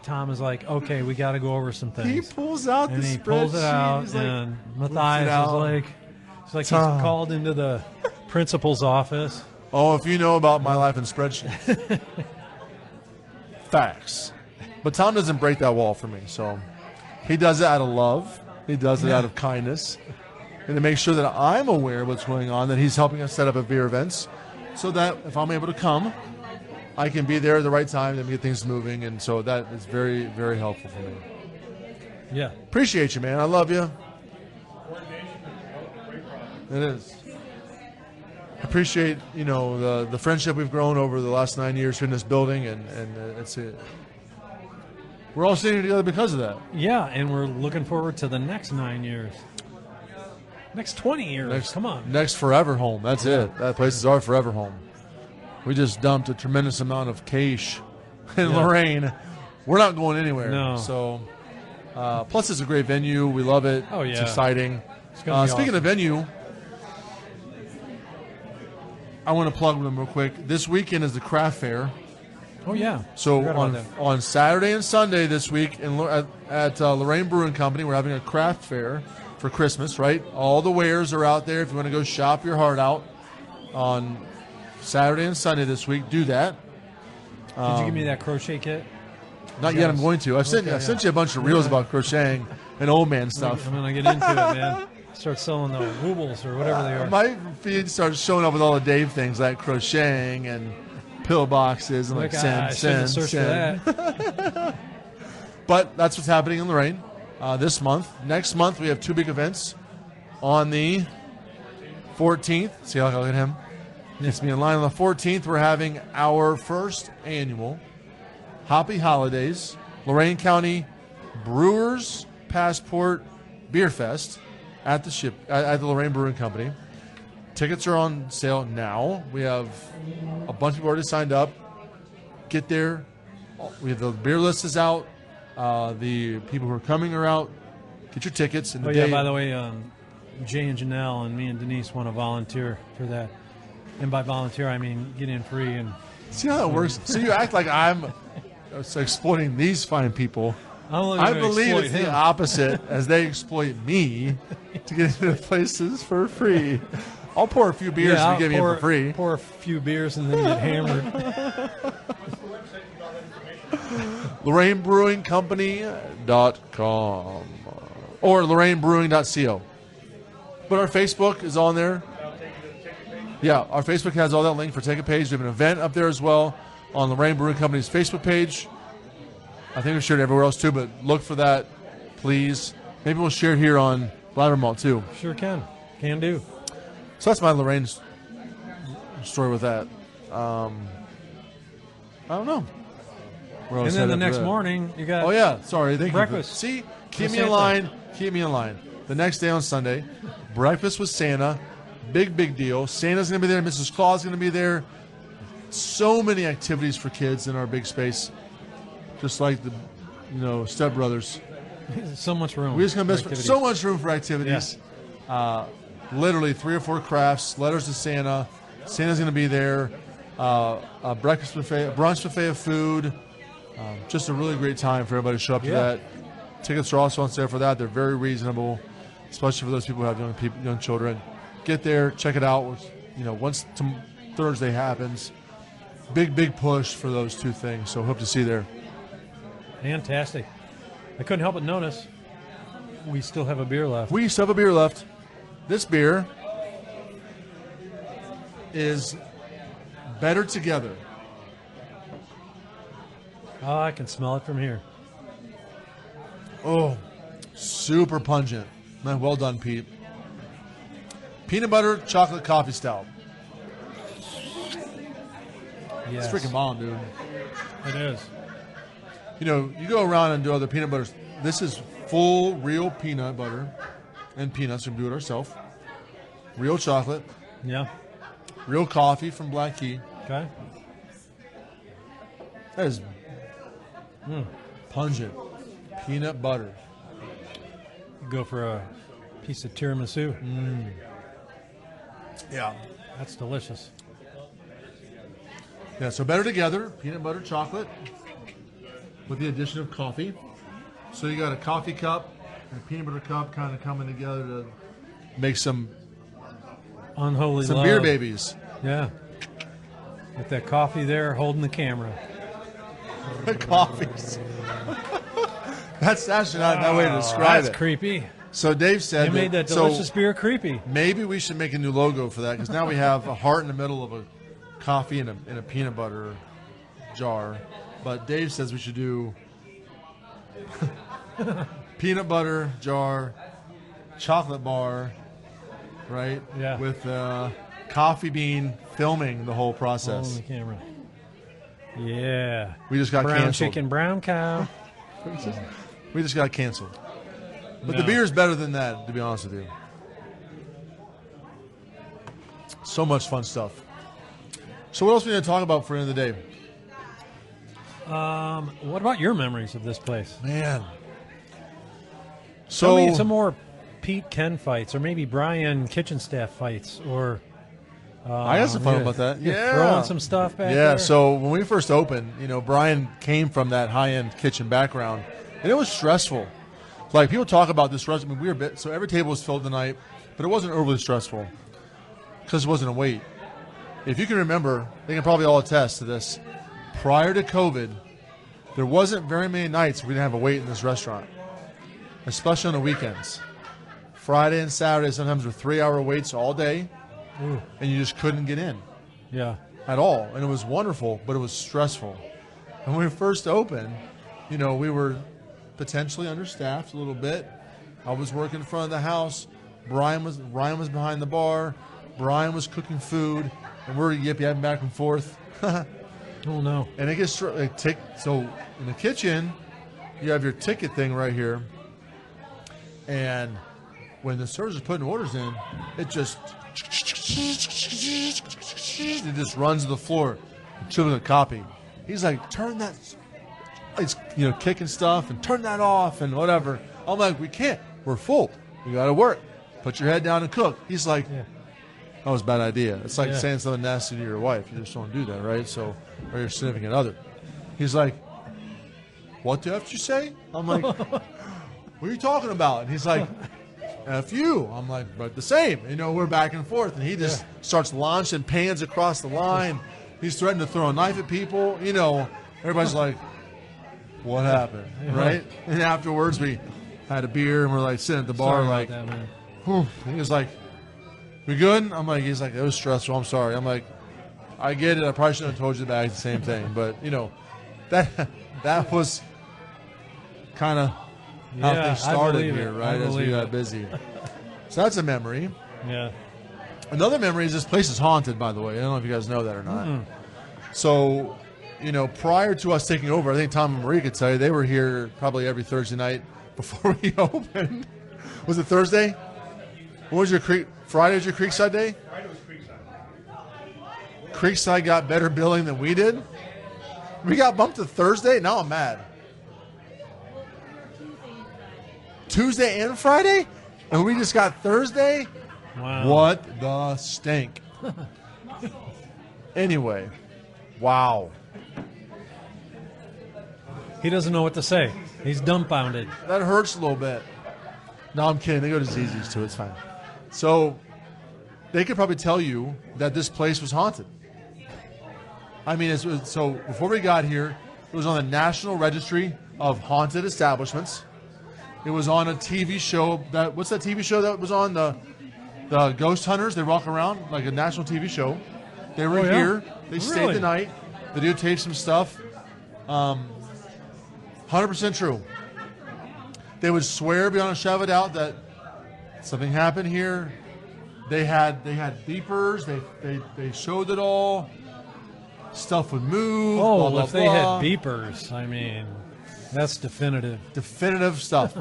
Tom is like, okay, we got to go over some things. He pulls out and the he pulls it spreadsheet. out, He's and like, Matthias is like, it's like Tom. he's called into the principal's office. Oh, if you know about my life in spreadsheets. Facts. But Tom doesn't break that wall for me, so he does it out of love. He does it out of kindness. And to make sure that I'm aware of what's going on, that he's helping us set up at beer events, so that if I'm able to come, I can be there at the right time and get things moving. And so that is very, very helpful for me. Yeah. Appreciate you, man. I love you. It is. I appreciate, the friendship we've grown over the last 9 years here in this building, and it's we're all sitting together because of that. Yeah, and we're looking forward to the next 9 years. Next 20 years. Come on. Next forever home. That's it. That place is our forever home. We just dumped a tremendous amount of cash in Lorraine. We're not going anywhere. No. So, plus it's a great venue. We love it. Oh, yeah. It's exciting. It's gonna be speaking awesome. of venue, I want to plug them real quick. This weekend is the craft fair. Oh, yeah. So Forgot about that. on Saturday and Sunday this week at Lorraine Brewing Company, we're having a craft fair for Christmas, right? All the wares are out there. If you want to go shop your heart out on Saturday and Sunday this week, do that. Did you give me that crochet kit? Not yet. I'm going to. I sent you a bunch of reels about crocheting and old man stuff. I'm going to get into it, man. Start selling the woobles or whatever they are. My feed starts showing up with all the Dave things like crocheting and pill boxes and I should have searched for that. But that's what's happening in Lorraine this month. Next month we have two big events. On the 14th, see how I look at him? Gets me in line. On the 14th, we're having our first annual Happy Holidays Lorraine County Brewers Passport Beer Fest at the Lorraine Brewing Company. Tickets are on sale now. We have a bunch of people already signed up. Get there. We have the beer list is out. The people who are coming are out. Get your tickets. And yeah, by the way, Jay and Janelle and me and Denise want to volunteer for that. And by volunteer, I mean get in free. And see how that works? So you act like I'm exploiting these fine people. I believe it's the opposite, as they exploit me to get into places for free. I'll pour a few beers and give you for free. Pour a few beers and then get hammered. LorraineBrewingCompany.com or LorraineBrewing.co. But our Facebook is on there. Yeah, our Facebook has all that link for Take a Page. We have an event up there as well on Lorraine Brewing Company's Facebook page. I think we shared it everywhere else too, but look for that, please. Maybe we'll share it here on BlabberMalt too. Sure can. Can do. So that's my Lorraine story with that. I don't know. And then the next morning, you got thank you. breakfast. See, keep me in line. Keep me in line. The next day on Sunday, breakfast with Santa. Big deal. Santa's going to be there. Mrs. Claus is going to be there. So many activities for kids in our big space. Just like the, Step Brothers. So much room. We just going to miss so much room for activities. Yeah. Literally 3 or 4 crafts, letters to Santa. Santa's going to be there. A breakfast buffet, a brunch buffet of food. Just a really great time for everybody to show up to that. Tickets are also on sale for that. They're very reasonable, especially for those people who have young children. Get there, check it out. Once Thursday happens, big push for those two things. So hope to see you there. Fantastic. I couldn't help but notice we still have a beer left. We still have a beer left. This beer is Better Together. Oh, I can smell it from here. Oh, super pungent. Man, well done, Pete. Peanut butter chocolate coffee stout. Yes. It's freaking bomb, dude. It is. You go around and do other peanut butters. This is full, real peanut butter and peanuts. We do it ourselves. Real chocolate. Yeah. Real coffee from Black Key. Okay. That is pungent. Peanut butter. Go for a piece of tiramisu. Yeah. That's delicious. Yeah, so better together, peanut butter chocolate with the addition of coffee. So you got a coffee cup and a peanut butter cup kind of coming together to make some Unholy love. beer babies. Yeah. With that coffee there holding the camera. Coffees. That's actually not that way to describe That's it. creepy. So Dave said You made that delicious beer creepy. Maybe we should make a new logo for that because now we have a heart in the middle of a coffee and a peanut butter jar. But Dave says we should do peanut butter jar, chocolate bar, right? Yeah. With coffee bean filming the whole Holding process. the camera. Yeah. We just got brown canceled. chicken, brown cow. We just got canceled. But No. the beer is better than that, to be honest with you. So much fun stuff. So what else are we going to talk about for the end of the day? What about your memories of this place? Man. Tell So me some more Pete Ken fights, or maybe Brian kitchen staff fights, or I got some fun about that. you're Yeah. throwing some stuff back Yeah, there. so when we first opened, Brian came from that high-end kitchen background, and it was stressful. Like, people talk about this restaurant. We were so every table was filled tonight, but it wasn't overly stressful because it wasn't a wait. If you can remember, they can probably all attest to this. Prior to COVID, there wasn't very many nights we didn't have a wait in this restaurant, especially on the weekends. Friday and Saturday sometimes were 3-hour waits all day, Ooh, and you just couldn't get in yeah. at all. And it was wonderful, but it was stressful. And when we first opened, we were potentially understaffed a little bit. I was working in front of the house. Ryan was behind the bar. Brian was cooking food, and we're yipping back and forth. Oh no. And it gets so in the kitchen, you have your ticket thing right here, and when the servers are putting orders in, it just runs to the floor. Chewing a copy. He's like, turn that. It's kicking stuff and turn that off and whatever. I'm like, we can't. We're full. We got to work. Put your head down and cook. He's like, Yeah. that was a bad idea. It's like Yeah. saying something nasty to your wife. You just don't do that, right? So, or your significant other. He's like, what the F did you say? I'm like, what are you talking about? And he's like, F you. I'm like, but the same. We're back and forth. And he just starts launching pans across the line. He's threatening to throw a knife at people. Everybody's like, what happened? Right? And afterwards, we had a beer and we're like sitting at the bar, Sorry like, about that, man. whew. He was like, we good? He's like, it was stressful. I'm sorry. I'm like, I get it. I probably shouldn't have told you the bag the same thing. But, that was kind of how Yeah, things I started believe here, it. right? I As we believe got it. busy. So that's a memory. Yeah. Another memory is this place is haunted, by the way. I don't know if you guys know that or not. So, prior to us taking over, I think Tom and Marie could tell you, they were here probably every Thursday night before we opened. Was it Thursday? What was your Friday was your Creekside day? Friday was Creekside. Creekside got better billing than we did. We got bumped to Thursday. Now I'm mad. Tuesday and Friday? And we just got Thursday? Wow. What the stink? Anyway, wow. He doesn't know what to say. He's dumbfounded. That hurts a little bit. No, I'm kidding. They go to Zzz's too. It's fine. So they could probably tell you that this place was haunted. So before we got here, it was on the National Registry of Haunted Establishments. It was on a TV show. What's that TV show that was on? The Ghost Hunters. They walk around like a national TV show. They were Oh, yeah? here. They stayed Really? the night. They videotaped some stuff. 100% true. They would swear beyond a shadow of a doubt that something happened here. They had beepers. They showed it all. Stuff would move. Oh, blah, blah, if they blah. had beepers, that's definitive. Definitive stuff.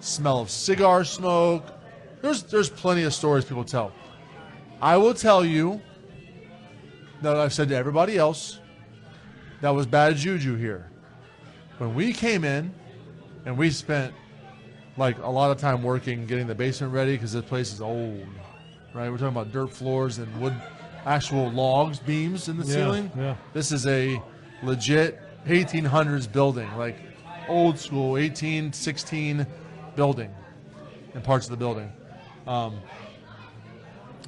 Smell of cigar smoke. There's plenty of stories people tell. I will tell you that I've said to everybody else that was bad juju here. When we came in and we spent like a lot of time working getting the basement ready because this place is old. right? We're talking about dirt floors and wood, actual logs, beams in the ceiling. Yeah. This is a legit 1800s building, like old school 1816 building and parts of the building.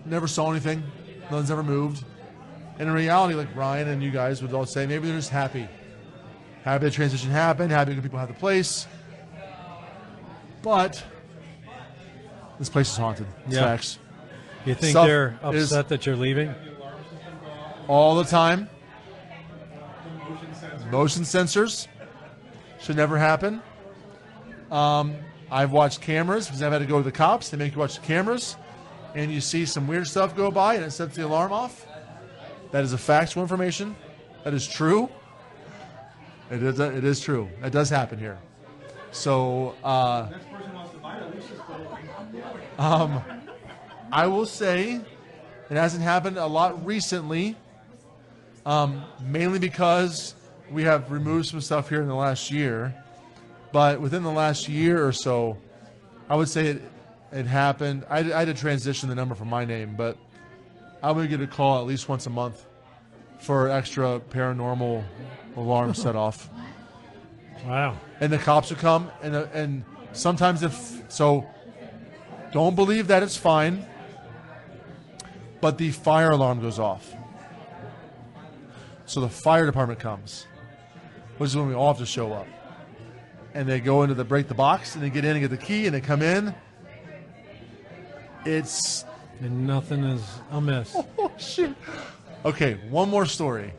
Never saw anything. Nothing's ever moved. And in reality, like Ryan and you guys would all say, maybe they're just happy. Happy the transition happened, happy that people have the place. But this place is haunted. It's facts. You think Stuff they're upset that you're leaving? All the time. Motion sensors should never happen. I've watched cameras because I've had to go to the cops. They make you watch the cameras, and you see some weird stuff go by, and it sets the alarm off. That is a factual information. That is true. It is true. That does happen here. So, I will say it hasn't happened a lot recently, mainly because we have removed some stuff here in the last year. But within the last year or so, I would say it happened. I had to transition the number from my name, but I would get a call at least once a month for extra paranormal alarm set off. Wow. And the cops would come, and sometimes don't believe that it's fine, but the fire alarm goes off. So the fire department comes, which is when we all have to show up. And they go into break the box, and they get in and get the key, and they come in. And nothing is amiss. Oh, shit. Okay, one more story.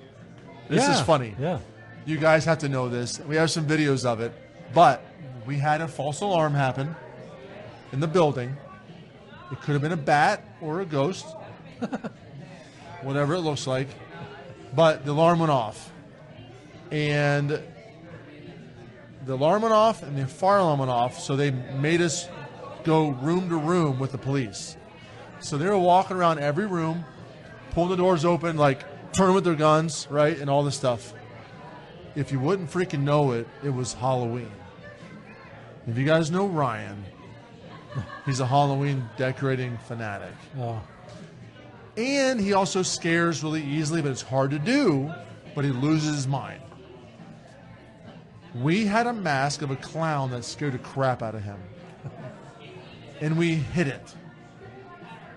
This is funny. Yeah. You guys have to know this. We have some videos of it. But we had a false alarm happen in the building. It could have been a bat or a ghost. Whatever it looks like. But the alarm went off. And the alarm went off and the fire alarm went off. So they made us go room to room with the police. So they were walking around every room, pulling the doors open, like turning with their guns, right? And all this stuff. If you wouldn't freaking know it, it was Halloween. If you guys know Ryan, he's a Halloween decorating fanatic. Oh. And he also scares really easily, but it's hard to do, but he loses his mind. We had a mask of a clown that scared the crap out of him. And we hid it.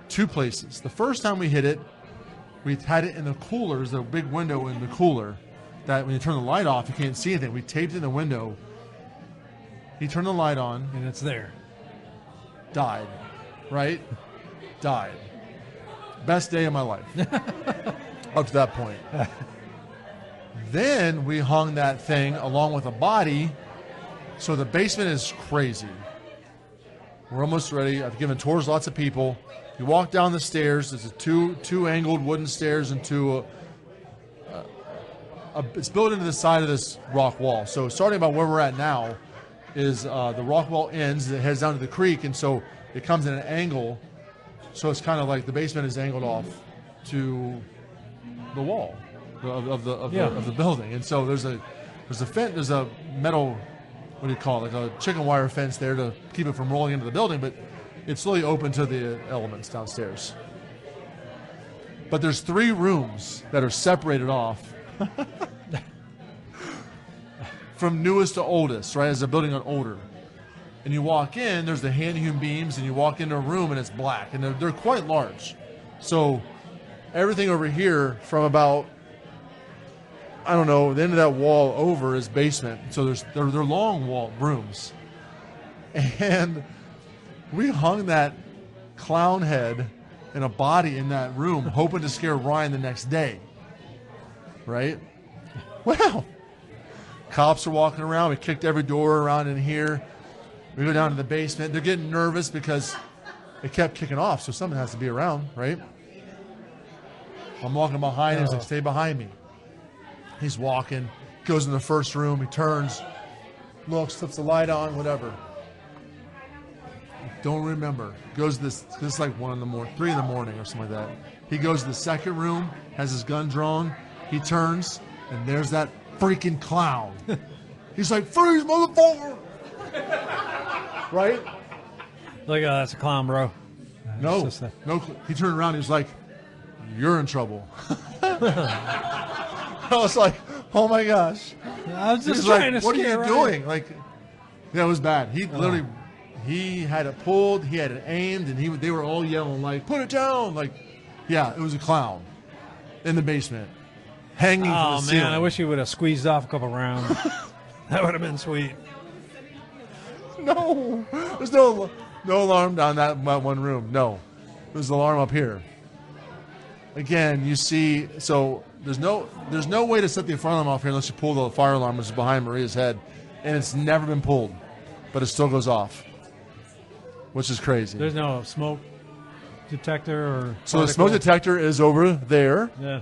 2 places. The first time we hid it, we had it in the cooler. There's a big window in the cooler that when you turn the light off, you can't see anything. We taped it in the window. He turned the light on. And it's there. Died. Right? Died. Best day of my life. Up to that point. Then we hung that thing along with a body. So the basement is crazy. We're almost ready. I've given tours to lots of people. You walk down the stairs. There's two angled wooden stairs into it's built into the side of this rock wall. So starting about where we're at now is the rock wall ends. It heads down to the creek, and so it comes in an angle. So it's kind of like the basement is angled off to the wall of the building. And so there's a metal, what do you call it, like a chicken wire fence there to keep it from rolling into the building, but it's really open to the elements downstairs. But there's 3 rooms that are separated off from newest to oldest, right, as the building got older. And you walk in, there's the hand-hewn beams, and you walk into a room, and it's black. And they're quite large. So everything over here from about, I don't know, the end of that wall over is basement. So they're long wall rooms. And we hung that clown head and a body in that room, hoping to scare Ryan the next day. Right? Well, cops are walking around. We kicked every door around in here. We go down to the basement. They're getting nervous because it kept kicking off, so someone has to be around, right? I'm walking behind him. He's like, stay behind me. He's walking, goes in the first room. He turns, looks, flips the light on, whatever. Don't remember. Goes to this is like 1 in the morning, 3 in the morning or something like that. He goes to the second room, has his gun drawn. He turns, and there's that freaking clown. He's like, freeze, motherfucker! Right? Look, that's a clown, bro. No, It's just no. He turned around. He was like, "You're in trouble." I was like, "Oh my gosh!" I was just He's trying like, to "What are you scare doing?" Like, yeah, it was bad. He literally, he had it pulled, he had it aimed, and they were all yelling like, "Put it down!" Like, yeah, it was a clown in the basement, hanging from Oh the ceiling. man, I wish he would have squeezed off a couple rounds. That would have been sweet. No, there's no alarm down that one room. No, there's an alarm up here. Again, you see, so there's no way to set the fire alarm off here unless you pull the fire alarm, which is behind Maria's head, and it's never been pulled, but it still goes off, which is crazy. There's no smoke detector or. So the smoke detector is over there, Yeah.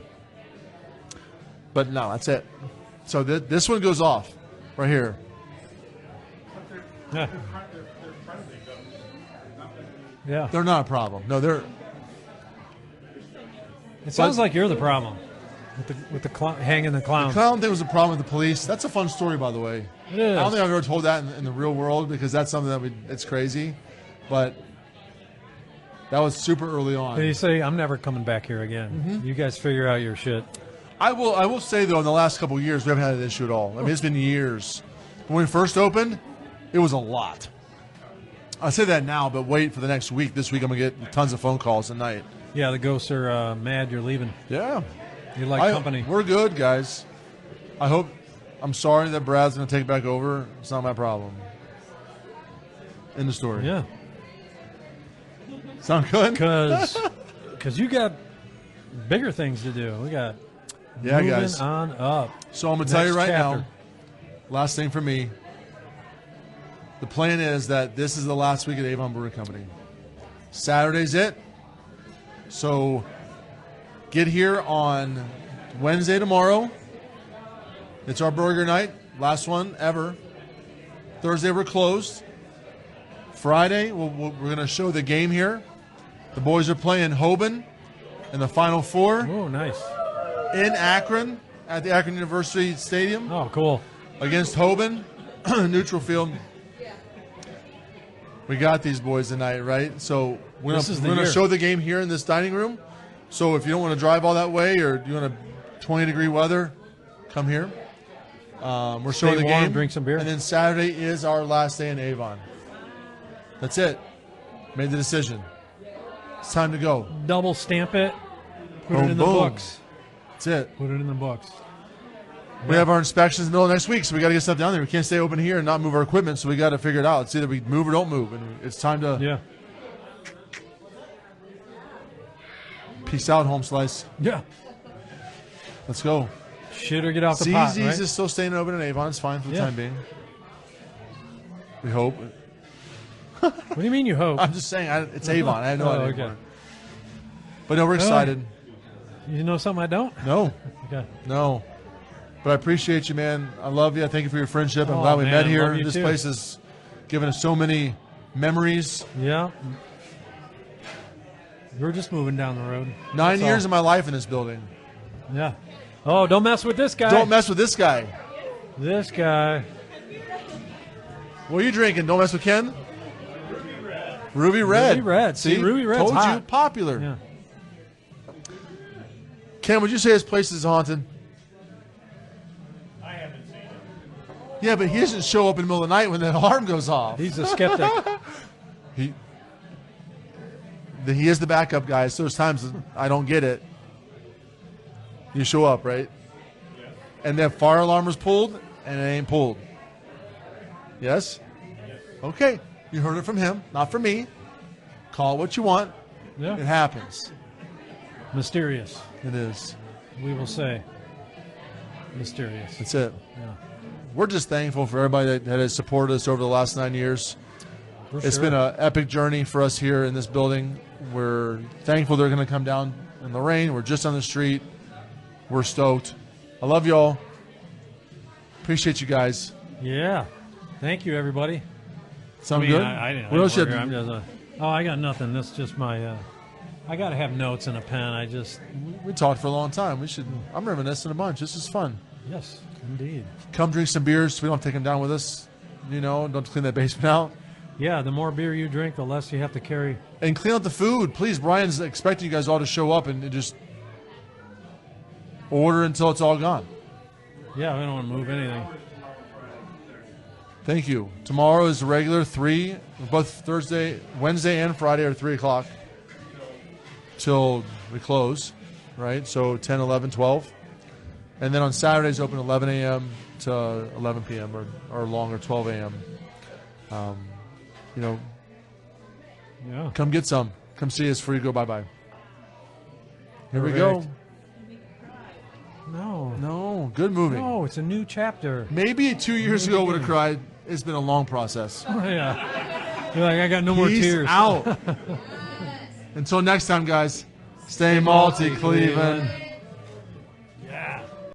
but no, that's it. So this one goes off right here. Yeah. They're friendly, though. Yeah. They're not a problem. No, they're. It sounds like you're the problem with the hanging the clown. The clown thing was a problem with the police. That's a fun story, by the way. It is. I don't think I've ever told that in the real world because that's something that it's crazy, but that was super early on. Did you say I'm never coming back here again? Mm-hmm. You guys figure out your shit. I will say though, in the last couple of years, we haven't had an issue at all. I mean, it's been years. When we first opened, it was a lot. I say that now, but wait for the next week. This week, I'm gonna get tons of phone calls at night. Yeah, the ghosts are mad you're leaving. Yeah, You like company. We're good, guys. I'm sorry that Brad's gonna take it back over. It's not my problem. End of story. Yeah. Sound good? Because you got bigger things to do. We got Yeah, moving guys. on up. So I'm going to tell you Next right chapter. now, last thing for me, the plan is that this is the last week at Avon Brewing Company. Saturday's it. So get here on Wednesday tomorrow. It's our burger night. Last one ever. Thursday we're closed. Friday we're going to show the game here. The boys are playing Hoban in the Final Four Oh, nice. in Akron at the Akron University Stadium Oh, cool. against Hoban, neutral field. We got these boys tonight, right? So we're This is the going to year. show the game here in this dining room. So if you don't want to drive all that way or you want a 20-degree weather, come here. We're showing the warm, game. drink some beer. And then Saturday is our last day in Avon. That's it. Made the decision. It's time to go. Double stamp it. Put Boom, it in the boom. books. That's it. Put it in the books. We have our inspections in the middle of next week, so we got to get stuff down there. We can't stay open here and not move our equipment, so we got to figure it out. It's either we move or don't move, and it's time to Yeah. peace out, home slice. Yeah. Let's go. Shit or get off the pot, CZ's right? is still staying open in Avon. It's fine for the Yeah. time being. We hope. What do you mean you hope? I'm just saying, it's Avon. I have no Oh, idea. okay. anymore. But no, we're excited. You know something I don't? No, Okay. no. But I appreciate you, man. I love you. I thank you for your friendship. I'm Oh, glad we man, met here. love you This too. place has given us so many memories. Yeah. We're just moving down the road. 9 That's years all. of my life in this building. Yeah. Oh, don't mess with this guy. Don't mess with this guy. This guy. What are you drinking? Don't mess with Ken? Ruby Red. Ruby Red. See, Ruby Red's told you, hot. popular. Yeah. Ken, would you say this place is haunted? I haven't seen it. Yeah, but he doesn't show up in the middle of the night when the alarm goes off. He's a skeptic. He is the backup guy, so there's times that I don't get it. You show up, right? Yes. And that fire alarm was pulled, and it ain't pulled. Yes? Yes. Okay. You heard it from him, not from me. Call it what you want. It Yeah. happens. Mysterious. It is. We will say. Mysterious. That's it. Yeah. We're just thankful for everybody that has supported us over the last 9 years. For It's sure. been an epic journey for us here in this building. We're thankful they're going to come down in the rain. We're just on the street. We're stoked. I love y'all. Appreciate you guys. Yeah. Thank you, everybody. Sound good? I didn't. What else you work have here. to I'm just oh, I got nothing. That's just my. I got to have notes and a pen. I just. We talked for a long time. I'm reminiscing a bunch. This is fun. Yes, indeed. Come drink some beers. We don't take them down with us. You know, don't clean that basement out. Yeah, the more beer you drink, the less you have to carry. And clean up the food, please. Brian's expecting you guys all to show up and just order until it's all gone. Yeah, we don't want to move anything. Thank you. Tomorrow is the regular 3. Both Wednesday and Friday are 3 o'clock till we close, right? So 10, 11, 12. And then on Saturdays, open 11 a.m. to 11 p.m. or longer, 12 a.m. Yeah. Come get some. Come see us before you go bye-bye. Here we go. Correct. No. No, good movie. No, it's a new chapter. Maybe 2 years ago would have cried. It's been a long process. Oh, yeah. You're like, I got no more Peace tears. out. Until next time, guys. Stay malty, Cleveland.